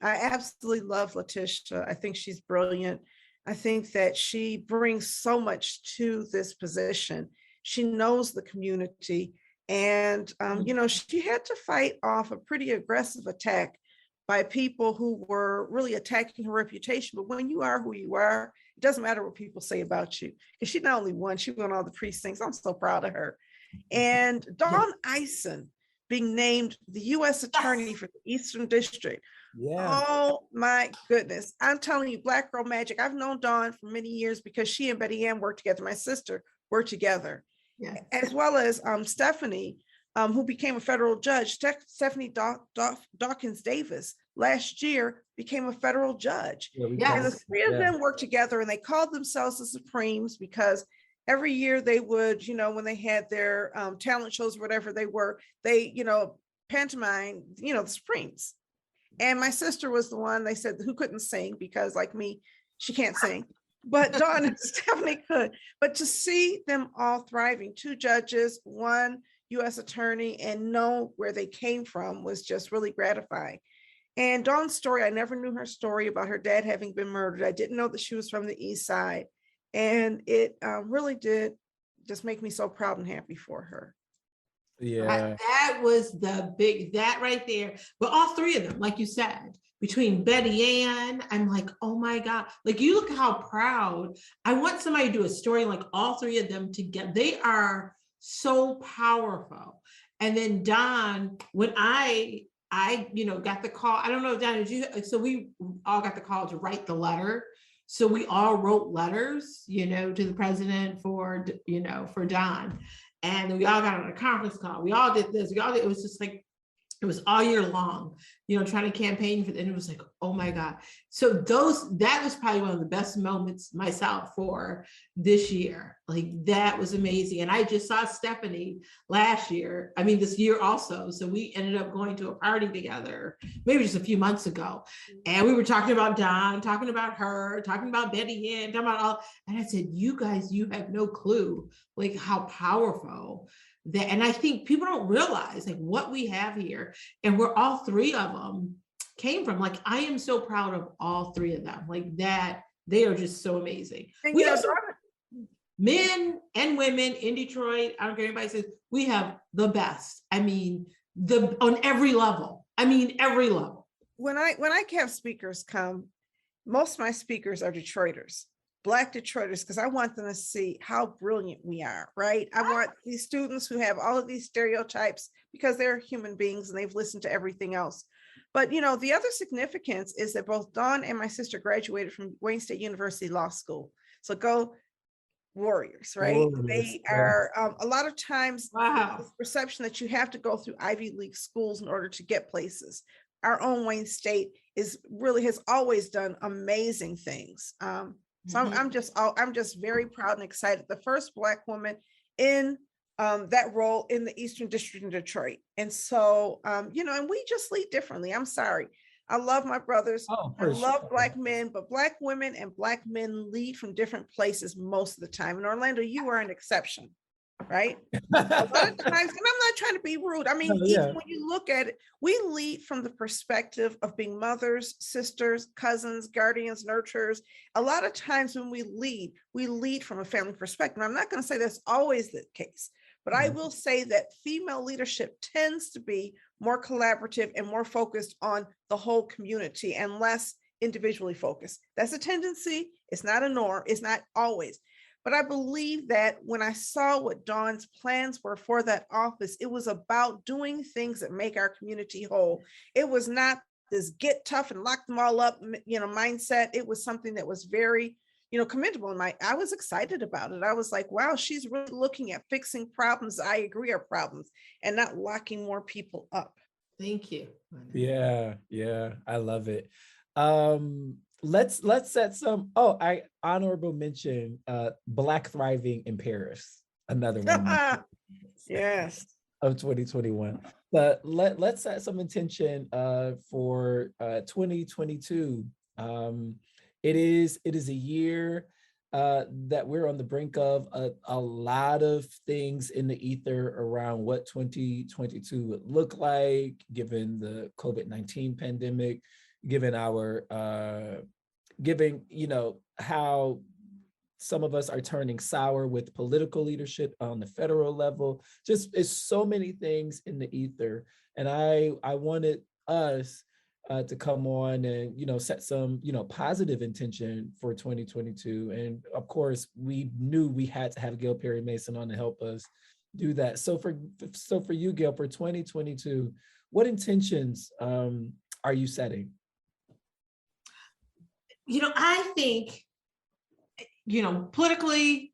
I absolutely love Letitia. I think she's brilliant. I think that she brings so much to this position. She knows the community. And, she had to fight off a pretty aggressive attack by people who were really attacking her reputation. But when you are who you are, it doesn't matter what people say about you. Because she not only won, she won all the precincts. I'm so proud of her. And Dawn Eisen being named the U.S. Attorney for the Eastern District. Yeah. Oh my goodness. I'm telling you, Black Girl Magic. I've known Dawn for many years because she and Betty Ann worked together. My sister worked together. Yes. As well as Stephanie, who became a federal judge. Stephanie Dawkins Davis last year became a federal judge. Yeah, and the three of them worked together, and they called themselves the Supremes because every year they would, when they had their talent shows or whatever they pantomime, the Supremes. And my sister was the one, they said, who couldn't sing because like me, she can't sing. But Dawn and Stephanie could. But to see them all thriving, 2 judges, 1 U.S. attorney, and know where they came from was just really gratifying. And Dawn's story, I never knew her story about her dad having been murdered. I didn't know that she was from the East Side. And it really did just make me so proud and happy for her. Yeah. That was that right there. But all three of them, like you said, between Betty Ann, I'm like, oh my God. Like, you look how proud. I want somebody to do a story like all three of them together. They are so powerful. And then Don, when I got the call, I don't know, Don, so we all got the call to write the letter. So we all wrote letters, to the president for Don. And we all got on a conference call. We all did this. It was just like, it was all year long, trying to campaign for, and it was like, oh my God. So that was probably one of the best moments myself for this year. Like, that was amazing. And I just saw Stephanie this year also. So we ended up going to a party together, maybe just a few months ago. And we were talking about Don, talking about her, talking about Betty Ann, talking about all, and I said, you guys, you have no clue, like, how powerful that, and I think people don't realize like what we have here, and where all three of them came from. Like, I am so proud of all three of them. Like, that they are just so amazing. And we have some men and women in Detroit. I don't care anybody says, we have the best. I mean, on every level. Every level. When I have speakers come, most of my speakers are Detroiters. Black Detroiters, because I want them to see how brilliant we are, right? I want these students who have all of these stereotypes, because they're human beings and they've listened to everything else. But, the other significance is that both Dawn and my sister graduated from Wayne State University Law School. So go Warriors, right? Warriors, they yeah. are, a lot of times, Wow. this perception that you have to go through Ivy League schools in order to get places. Our own Wayne State has always done amazing things. So I'm just very proud and excited. The first Black woman in that role in the Eastern District in Detroit. And so, and we just lead differently. I'm sorry. I love my brothers. I love Black men, but Black women and Black men lead from different places most of the time. And Orlando, you are an exception, right? A lot of times, and I'm not trying to be rude. Even when you look at it, we lead from the perspective of being mothers, sisters, cousins, guardians, nurturers. A lot of times when we lead from a family perspective. I'm not going to say that's always the case, but I will say that female leadership tends to be more collaborative and more focused on the whole community and less individually focused. That's a tendency. It's not a norm. It's not always. But I believe that when I saw what Dawn's plans were for that office, it was about doing things that make our community whole. It was not this get tough and lock them all up, mindset. It was something that was very, commendable. And I was excited about it. I was like, wow, she's really looking at fixing problems I agree are problems and not locking more people up. Thank you. Yeah, I love it. Let's set some, I honorable mention Black Thriving in Paris, another one. Yes. Of 2021. But let's set some intention for 2022. It is a year that we're on the brink of a lot of things in the ether around what 2022 would look like, given the COVID-19 pandemic, given our how some of us are turning sour with political leadership on the federal level. Just, it's so many things in the ether. And I wanted us to come on and, set some, positive intention for 2022. And of course, we knew we had to have Gail Perry-Mason on to help us do that. So for you, Gail, for 2022, what intentions are you setting? I think, politically,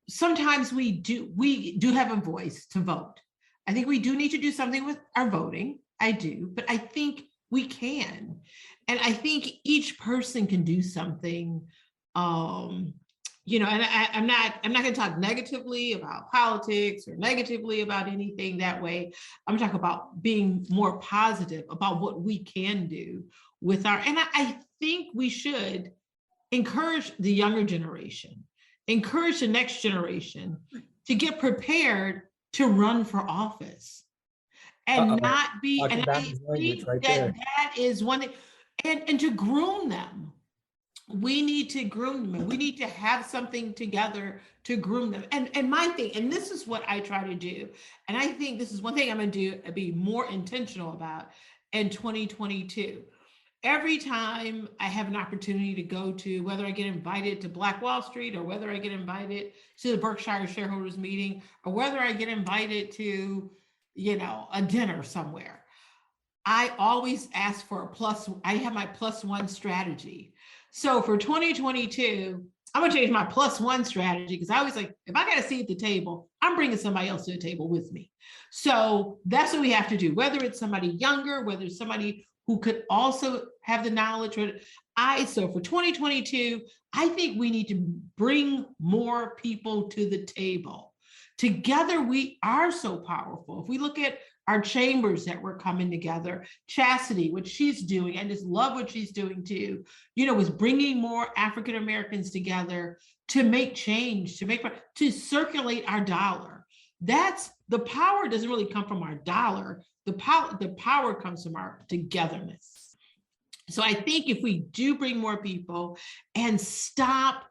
sometimes we do have a voice to vote. I think we do need to do something with our voting. I do, but I think we can. And I think each person can do something, and I'm not going to talk negatively about politics or negatively about anything that way. I'm talking about being more positive about what we can do with and I think we should encourage the younger generation, encourage the next generation to get prepared to run for office. and not be, Dr. and I Donna's language think right that there. that is one thing, and to groom them. We need to groom them. We need to have something together to groom them. And my thing, and this is what I try to do, and I think this is one thing I'm going to do, be more intentional about in 2022. Every time I have an opportunity to go to, whether I get invited to Black Wall Street, or whether I get invited to the Berkshire shareholders meeting, or whether I get invited to, a dinner somewhere, I always ask for a plus. I have my +1 strategy. So for 2022, I'm gonna change my +1 strategy, because I always like, if I got a seat at the table, I'm bringing somebody else to the table with me. So that's what we have to do, whether it's somebody younger, whether it's somebody who could also have the knowledge. So for 2022, I think we need to bring more people to the table. Together, we are so powerful. If we look at our chambers that were coming together, Chastity, what she's doing, and just love what she's doing too, is bringing more African Americans together to make change, to circulate our dollar. That's the power. Doesn't really come from our dollar. The power comes from our togetherness. So I think if we do bring more people and stop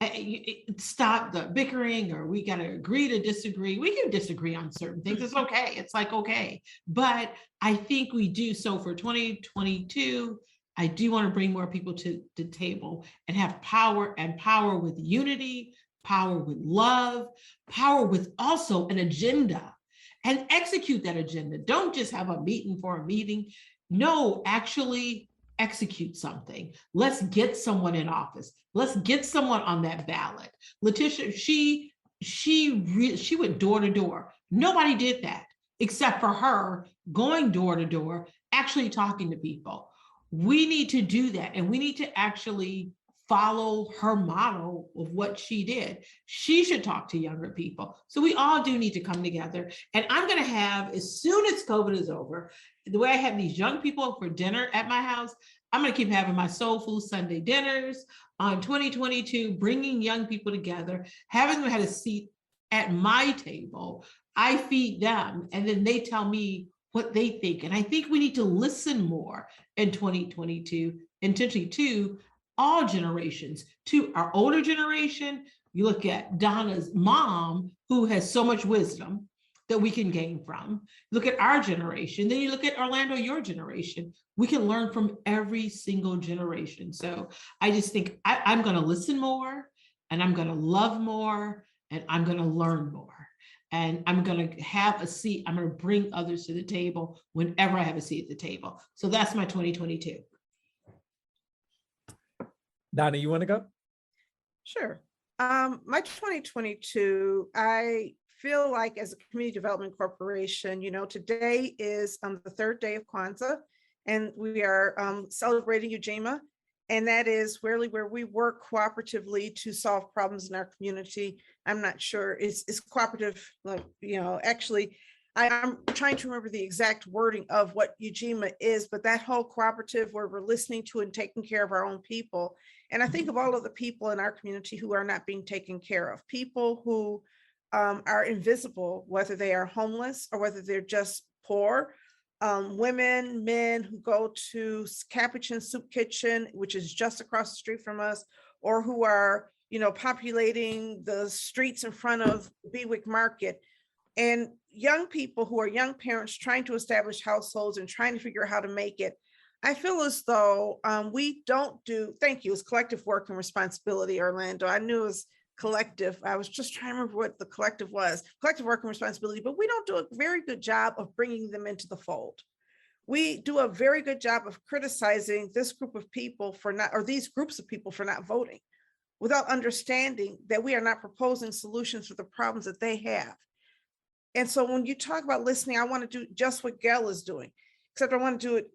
the bickering, or we got to agree to disagree. We can disagree on certain things. It's okay. It's like, okay. But I think we do. So for 2022, I do want to bring more people to the table and have power, and power with unity, power with love, power with also an agenda, and execute that agenda. Don't just have a meeting for a meeting. No, actually execute something. Let's get someone in office. Let's get someone on that ballot. Letitia, she went door to door. Nobody did that except for her going door to door, actually talking to people. We need to do that, and we need to actually follow her model of what she did. She should talk to younger people. So we all do need to come together. And I'm going to have, as soon as COVID is over, the way I have these young people for dinner at my house, I'm going to keep having my Soul Food Sunday dinners on 2022, bringing young people together, having them have a seat at my table. I feed them, and then they tell me what they think. And I think we need to listen more in 2022, intentionally, to all generations, to our older generation. You look at Donna's mom, who has so much wisdom that we can gain from. Look at our generation. Then you look at Orlando, your generation. We can learn from every single generation. So I just think I'm going to listen more, and I'm going to love more, and I'm going to learn more. And I'm going to have a seat. I'm going to bring others to the table whenever I have a seat at the table. So that's my 2022. Donna, you want to go? Sure. My 2022, I feel like, as a community development corporation, today is the third day of Kwanzaa, and we are celebrating Ujima. And that is really where we work cooperatively to solve problems in our community. I'm not sure it's cooperative, actually, I'm trying to remember the exact wording of what Ujima is, but that whole cooperative where we're listening to and taking care of our own people. And I think of all of the people in our community who are not being taken care of, people who are invisible, whether they are homeless or whether they're just poor, women, men who go to Capuchin Soup Kitchen, which is just across the street from us, or who are, populating the streets in front of Bewick Market, and young people who are young parents trying to establish households and trying to figure out how to make it. I feel as though we don't do, thank you, it's collective work and responsibility, Orlando. I knew it was collective. I was just trying to remember what the collective was, collective work and responsibility, but we don't do a very good job of bringing them into the fold. We do a very good job of criticizing this group of people for not, or these groups of people for not voting, without understanding that we are not proposing solutions for the problems that they have. And so when you talk about listening, I want to do just what GAIL is doing, except I want to do it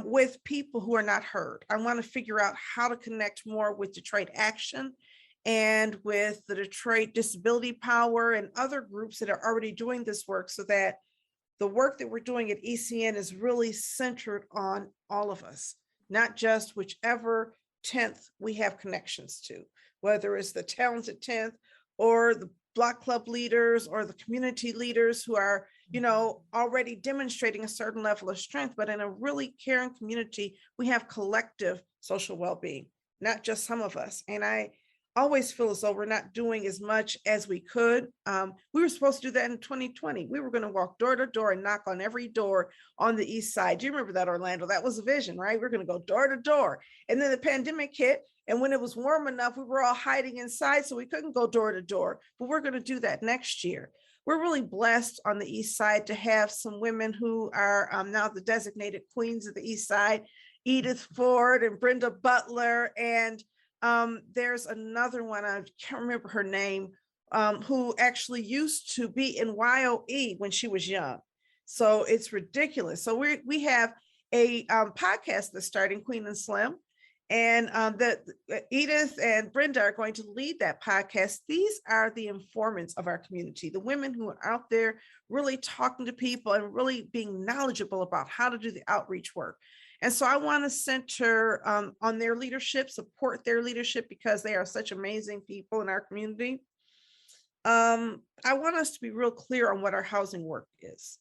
with people who are not heard. I want to figure out how to connect more with Detroit Action and with the Detroit Disability Power and other groups that are already doing this work, so that the work that we're doing at ECN is really centered on all of us, not just whichever 10th we have connections to, whether it's the talented 10th or the Block club leaders or the community leaders who are, already demonstrating a certain level of strength, but in a really caring community, we have collective social well-being, not just some of us. And I always feel as though we're not doing as much as we could. We were supposed to do that in 2020. We were going to walk door to door and knock on every door on the East Side. Do you remember that, Orlando? That was a vision, right? We're going to go door to door. And then the pandemic hit. And when it was warm enough, we were all hiding inside, so we couldn't go door to door. But we're going to do that next year. We're really blessed on the East Side to have some women who are now the designated queens of the East Side, Edith Ford and Brenda Butler, and there's another one, I can't remember her name, who actually used to be in YOE when she was young. So it's ridiculous. So we have a podcast that's starting, Queen and Slim, and that Edith and Brenda are going to lead that podcast. These are the informants of our community, the women who are out there really talking to people and really being knowledgeable about how to do the outreach work. And so I want to center on their leadership, support their leadership, because they are such amazing people in our community. I want us to be real clear on what our housing work is.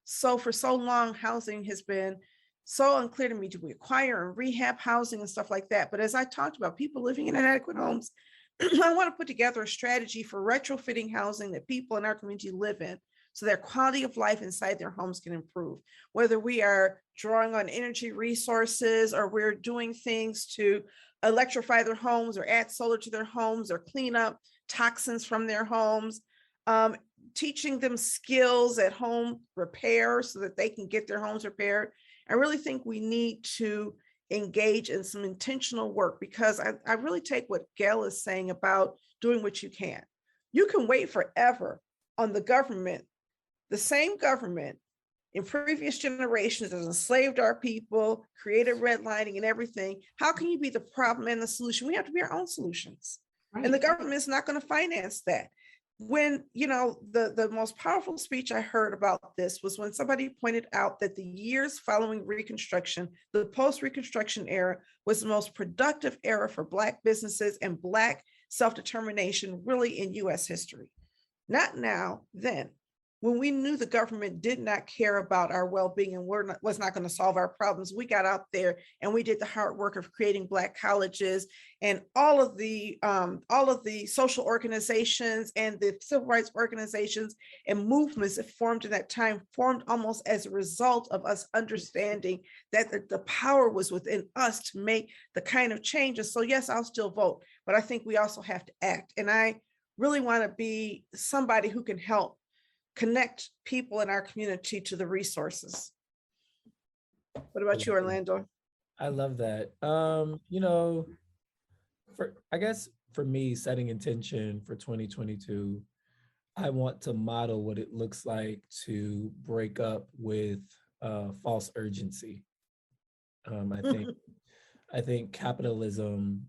So for so long, housing has been so unclear to me. Do we acquire and rehab housing and stuff like that? But as I talked about, people living in inadequate homes, I want to put together a strategy for retrofitting housing that people in our community live in, so their quality of life inside their homes can improve. Whether we are drawing on energy resources, or we're doing things to electrify their homes, or add solar to their homes, or clean up toxins from their homes, teaching them skills at home repair so that they can get their homes repaired. I really think we need to engage in some intentional work, because I really take what GAIL is saying about doing what you can. You can wait forever on the government, the same government in previous generations that enslaved our people, created redlining and everything. How can you be the problem and the solution? We have to be our own solutions. Right. And the government is not going to finance that. When, the most powerful speech I heard about this was when somebody pointed out that the years following Reconstruction, the post-Reconstruction era, was the most productive era for Black businesses and Black self-determination really in US history. Not now, then. When we knew the government did not care about our well-being and was not going to solve our problems, we got out there and we did the hard work of creating Black colleges, and all of the social organizations and the civil rights organizations and movements that formed in that time formed almost as a result of us understanding that the power was within us to make the kind of changes. So yes, I'll still vote, but I think we also have to act. And I really want to be somebody who can help connect people in our community to the resources. What about you, Orlando? I love that. I guess for me, setting intention for 2022, I want to model what it looks like to break up with false urgency. I think capitalism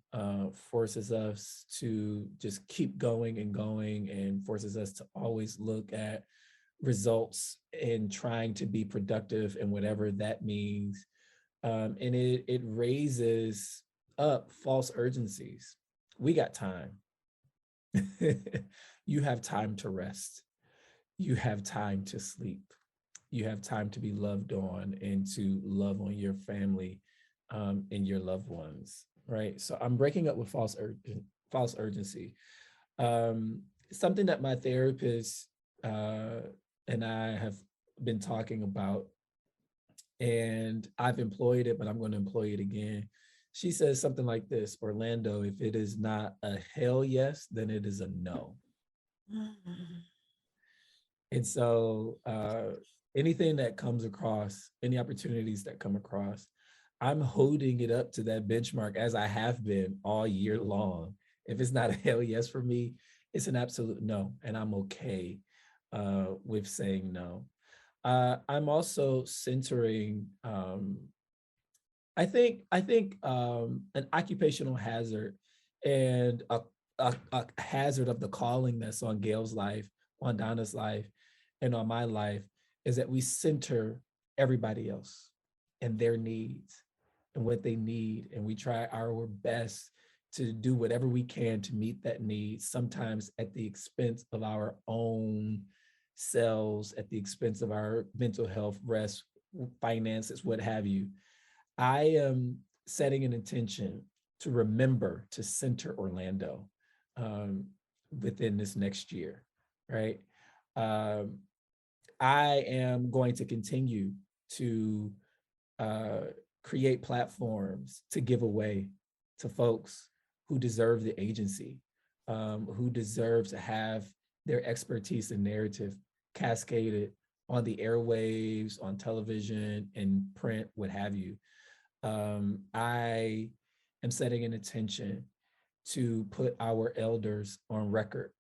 forces us to just keep going and forces us to always look at results and trying to be productive and whatever that means. And it raises up false urgencies. We got time. You have time to rest. You have time to sleep. You have time to be loved on and to love on your family and your loved ones, right? So I'm breaking up with false urgency. Something that my therapist and I have been talking about, and I've employed it, but I'm going to employ it again. She says something like this: Orlando, if it is not a hell yes, then it is a no. And so anything that comes across, any opportunities that come across, I'm holding it up to that benchmark, as I have been all year long. If it's not a hell yes for me, it's an absolute no, and I'm okay with saying no. I'm also centering, I think an occupational hazard and a hazard of the calling that's on Gail's life, on Donna's life, and on my life is that we center everybody else and their needs and what they need, and we try our best to do whatever we can to meet that need, sometimes at the expense of our own selves, at the expense of our mental health, rest, finances, what have you. I am setting an intention to remember to center Orlando within this next year, right? I am going to continue to create platforms to give away to folks who deserve the agency, who deserve to have their expertise and narrative cascaded on the airwaves, on television and print, what have you. I am setting an intention to put our elders on record.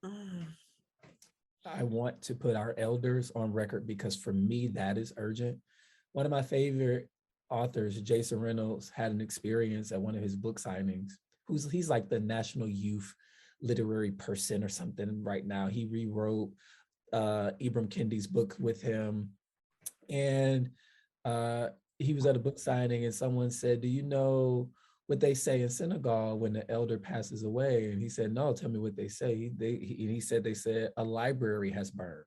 I want to put our elders on record because for me, that is urgent. One of my favorite authors, Jason Reynolds, had an experience at one of his book signings. He's like the National Youth Literary Person or something right now. He rewrote Ibram Kendi's book with him. And he was at a book signing and someone said, do you know what they say in Senegal when the elder passes away? And he said, no, tell me what they say. He said, they said, a library has burned.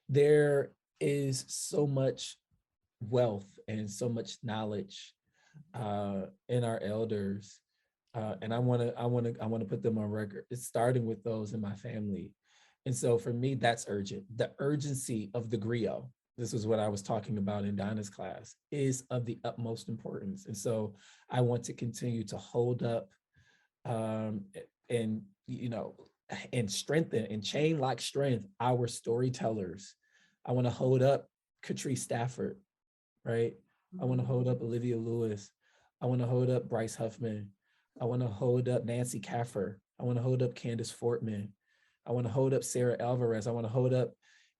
There is so much wealth and so much knowledge in our elders. And I want to put them on record. It's starting with those in my family. And so for me, that's urgent. The urgency of the griot, this is what I was talking about in Donna's class, is of the utmost importance. And so I want to continue to hold up and strengthen and chain like strength our storytellers. I want to hold up Catrice Stafford, right? I want to hold up Olivia Lewis. I want to hold up Bryce Huffman. I want to hold up Nancy Kaffer. I want to hold up Candace Fortman. I want to hold up Sarah Alvarez. I want to hold up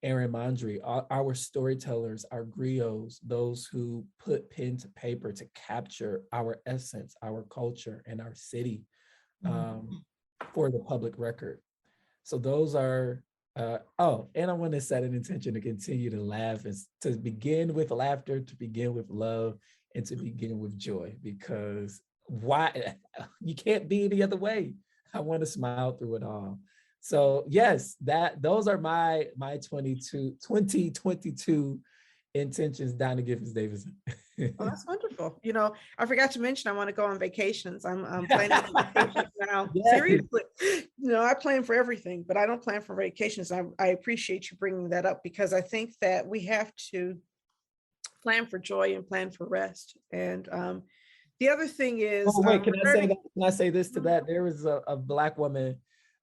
Erin Mondry. Our storytellers, our griots, those who put pen to paper to capture our essence, our culture, and our city for the public record. So those are, and I want to set an intention to continue to laugh, and to begin with laughter, to begin with love, and to begin with joy, because why? You can't be any other way. I want to smile through it all. So yes, those are my 2022 intentions, Donna Giffens Davison. Oh, that's wonderful. I forgot to mention, I want to go on vacations. I'm planning for vacations now. Yes. Seriously, I plan for everything, but I don't plan for vacations. I appreciate you bringing that up, because I think that we have to plan for joy and plan for rest. And the other thing is, can I say this to that? There was a Black woman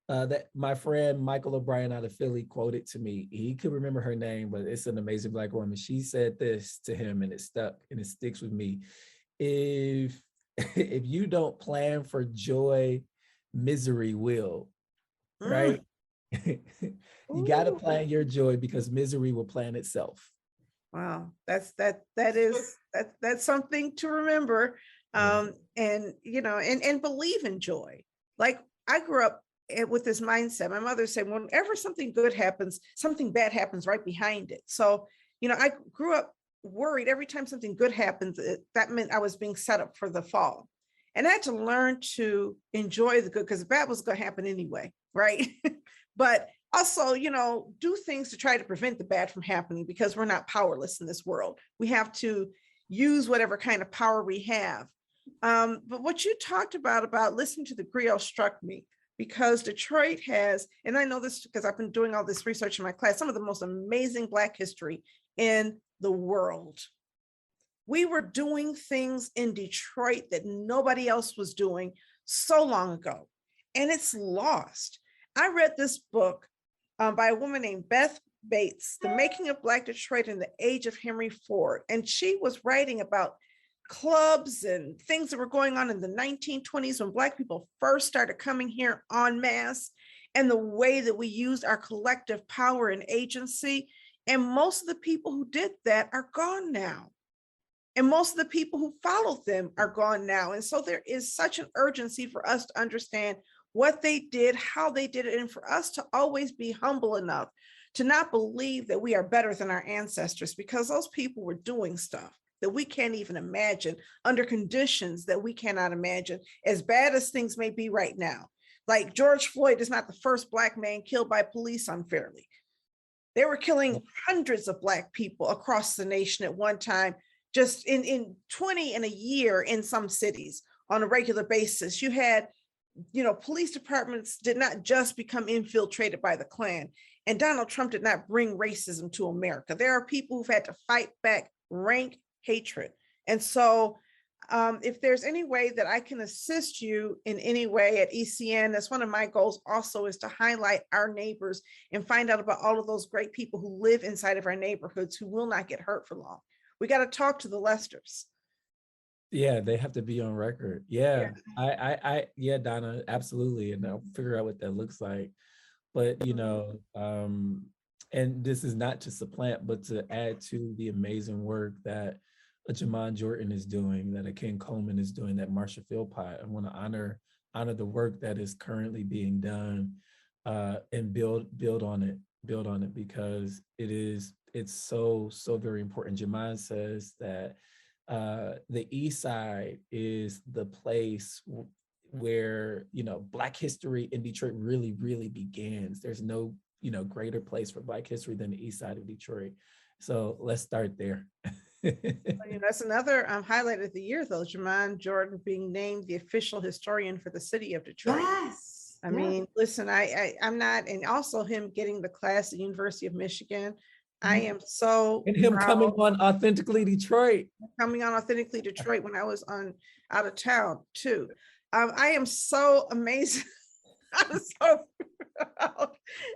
that my friend Michael O'Brien out of Philly quoted to me. He could remember her name, but it's an amazing Black woman. She said this to him, and it stuck and it sticks with me. If you don't plan for joy, misery will, right? You got to plan your joy, because misery will plan itself. Wow, that's something to remember. And believe in joy. Like, I grew up with this mindset. My mother said, whenever something good happens, something bad happens right behind it. So, I grew up worried every time something good happens, that meant I was being set up for the fall. And I had to learn to enjoy the good, because the bad was going to happen anyway, right? But also, do things to try to prevent the bad from happening, because we're not powerless in this world. We have to use whatever kind of power we have. But what you talked about listening to the griot struck me, because Detroit has, and I know this because I've been doing all this research in my class, some of the most amazing Black history in the world. We were doing things in Detroit that nobody else was doing so long ago, and it's lost. I read this book by a woman named Beth Bates, The Making of Black Detroit in the Age of Henry Ford. And she was writing about clubs and things that were going on in the 1920s when Black people first started coming here en masse, and the way that we used our collective power and agency. And most of the people who did that are gone now. And most of the people who followed them are gone now. And so there is such an urgency for us to understand what they did, how they did it, and for us to always be humble enough to not believe that we are better than our ancestors, because those people were doing stuff. that we can't even imagine, under conditions that we cannot imagine, as bad as things may be right now. Like George Floyd is not the first Black man killed by police unfairly. They were killing hundreds of Black people across the nation at one time, just in 20 in a year in some cities on a regular basis. You had, police departments did not just become infiltrated by the Klan, and Donald Trump did not bring racism to America. There are people who've had to fight back rank hatred. And so if there's any way that I can assist you in any way at ECN, that's one of my goals also, is to highlight our neighbors and find out about all of those great people who live inside of our neighborhoods who will not get hurt for long. We got to talk to the Lesters. Yeah, they have to be on record. Yeah, yeah, Donna, absolutely. And I'll figure out what that looks like. But, and this is not to supplant, but to add to the amazing work that a Jamon Jordan is doing, that a Ken Coleman is doing, that Marsha Philpott. I want to honor the work that is currently being done, and build on it because it's so very important. Jamon says that the East Side is the place where Black history in Detroit really begins. There's no greater place for Black history than the East Side of Detroit. So let's start there. That's another highlight of the year, though, Jamon Jordan being named the official historian for the city of Detroit. Yes. I mean, listen, I'm not, and also him getting the class at the University of Michigan. I am so and him proud. Coming on Authentically Detroit When I was out of town too. I am so amazing.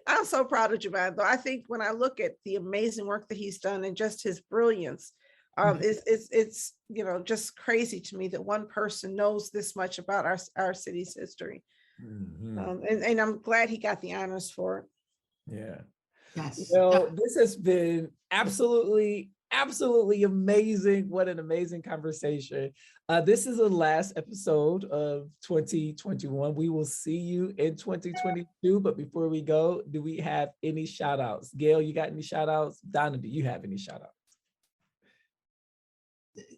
I'm so proud of Jamon, though. I think when I look at the amazing work that he's done and just his brilliance, it's just crazy to me that one person knows this much about our city's history. And I'm glad he got the honors for it. Yeah. Yes. This has been absolutely amazing. What an amazing conversation. This is the last episode of 2021. We will see you in 2022. But before we go, do we have any shout outs? Gail, you got any shout outs? Donna, do you have any shout outs?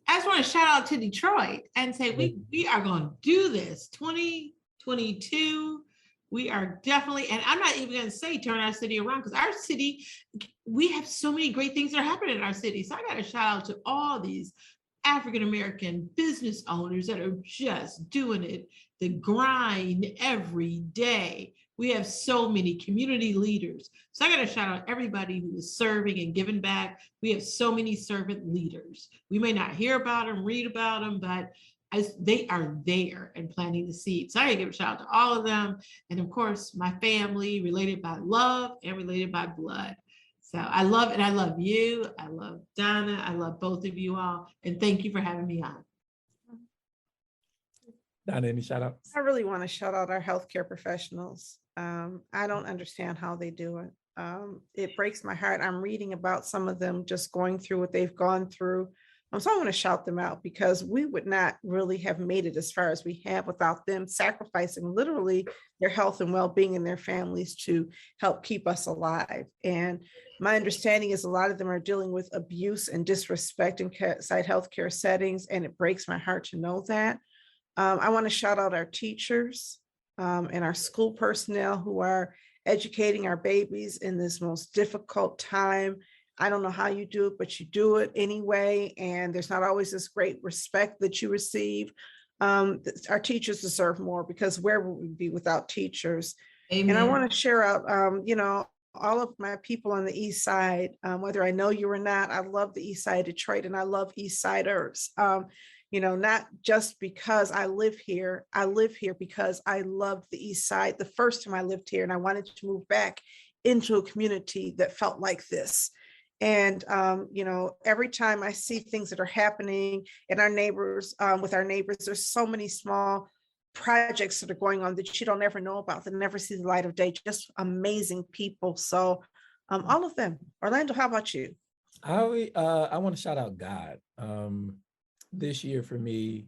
I just want to shout out to Detroit and say we are going to do this 2022. We are definitely, and I'm not even going to say turn our city around, because our city, we have so many great things that are happening in our city. So I got to shout out to all these African-American business owners that are just doing it, the grind every day. We have so many community leaders. So I got to shout out everybody who is serving and giving back. We have so many servant leaders. We may not hear about them, read about them, but as they are there and planting the seeds. So I give a shout out to all of them. And of course, my family, related by love and related by blood. So I love it. I love you. I love Donna. I love both of you all. And thank you for having me on. Donna, any shout outs? I really want to shout out our healthcare professionals. I don't understand how they do it. It breaks my heart. I'm reading about some of them just going through what they've gone through. So I want to shout them out, because we would not really have made it as far as we have without them sacrificing literally their health and well-being and their families to help keep us alive. And my understanding is a lot of them are dealing with abuse and disrespect inside healthcare settings, and it breaks my heart to know that. I want to shout out our teachers and our school personnel who are educating our babies in this most difficult time. I don't know how you do it, but you do it anyway. And there's not always this great respect that you receive. Our teachers deserve more, because where would we be without teachers? Amen. And I want to share out, all of my people on the East Side, whether I know you or not. I love the East Side of Detroit, and I love East Siders. Not just because I live here because I loved the East Side the first time I lived here, and I wanted to move back into a community that felt like this. And, every time I see things that are happening in our neighbors, with our neighbors, there's so many small projects that are going on that you don't ever know about, that never see the light of day, just amazing people. So all of them. Orlando, how about you? I want to shout out God. This year for me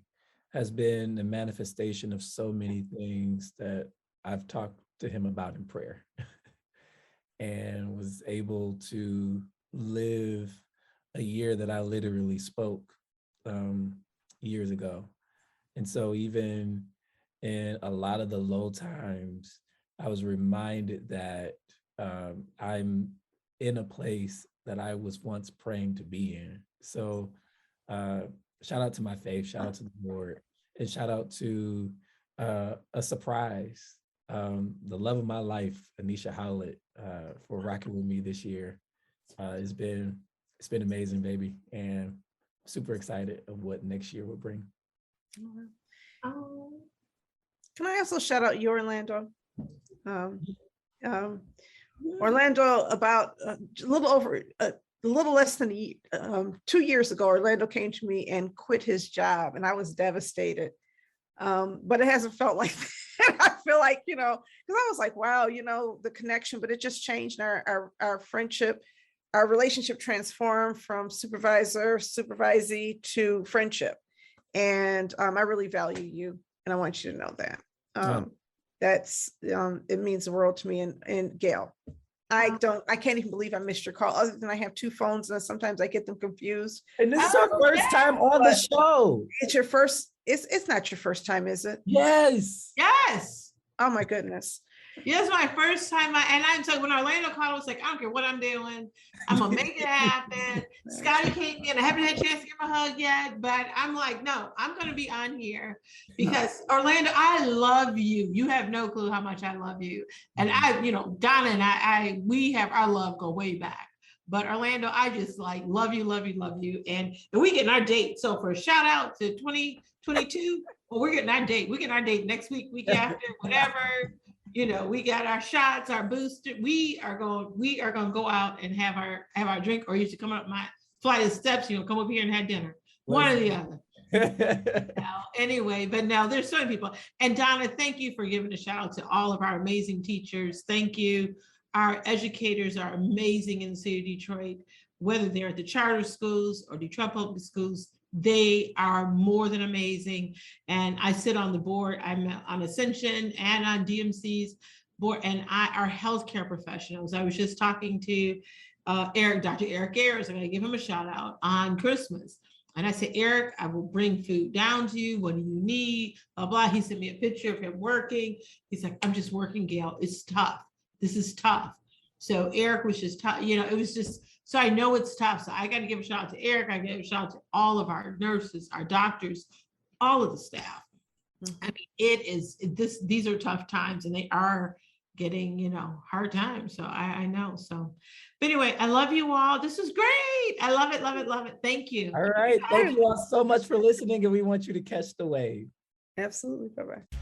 has been the manifestation of so many things that I've talked to him about in prayer and was able to live a year that I literally spoke years ago. And so even in a lot of the low times, I was reminded that I'm in a place that I was once praying to be in. So shout out to my faith, shout out to the Lord, and shout out to a surprise, the love of my life, Anisha Howlett, for rocking with me this year. It's been amazing, baby, and super excited of what next year will bring. Oh. Can I also shout out you, Orlando? Orlando, about a little less than 2 years ago, Orlando came to me and quit his job, and I was devastated. But it hasn't felt like that. I feel like, because I was like, wow, the connection, but it just changed our friendship, our relationship transformed from supervisee to friendship. And I really value you, and I want you to know that. It means the world to me. And Gail, I can't even believe I missed your call, other than I have 2 phones and sometimes I get them confused. And this is our first time on the show. It's your first, it's not your first time, is it? Yes. Yes. Oh my goodness. Yeah, it's my first time. I'm so when Orlando called, I was like, I don't care what I'm doing. I'm gonna make it happen. Scotty came in. I haven't had a chance to give him a hug yet, but I'm like, no, I'm gonna be on here because Orlando, I love you. You have no clue how much I love you. And Donna and we have our love go way back. But Orlando, I just like love you. And we getting our date. So for a shout out to 2022, well, we're getting our date. We're getting our date next week after, whatever. We got our shots, our booster. We are going to go out and have our drink, or you should come up my flight of steps, come over here and have dinner. One or the other. Anyway, but now there's so many people. And Donna, thank you for giving a shout out to all of our amazing teachers. Thank you. Our educators are amazing in the city of Detroit, whether they're at the charter schools or Detroit public schools. They are more than amazing. And I sit on the board. I'm on Ascension and on DMC's board, and our healthcare professionals. I was just talking to Dr. Eric Ayers. I'm going to give him a shout out on Christmas. And I said, Eric, I will bring food down to you. What do you need? Blah, blah. He sent me a picture of him working. He's like, I'm just working, Gail. It's tough. This is tough. So Eric was just tough. It was just, so I know it's tough. So I got to give a shout out to Eric. I give a shout out to all of our nurses, our doctors, all of the staff. I mean, these are tough times, and they are getting, hard times. So I know. So, but anyway, I love you all. This is great. I love it, love it, love it. Thank you. All right. Thank you all so much for listening, and we want you to catch the wave. Absolutely. Bye-bye.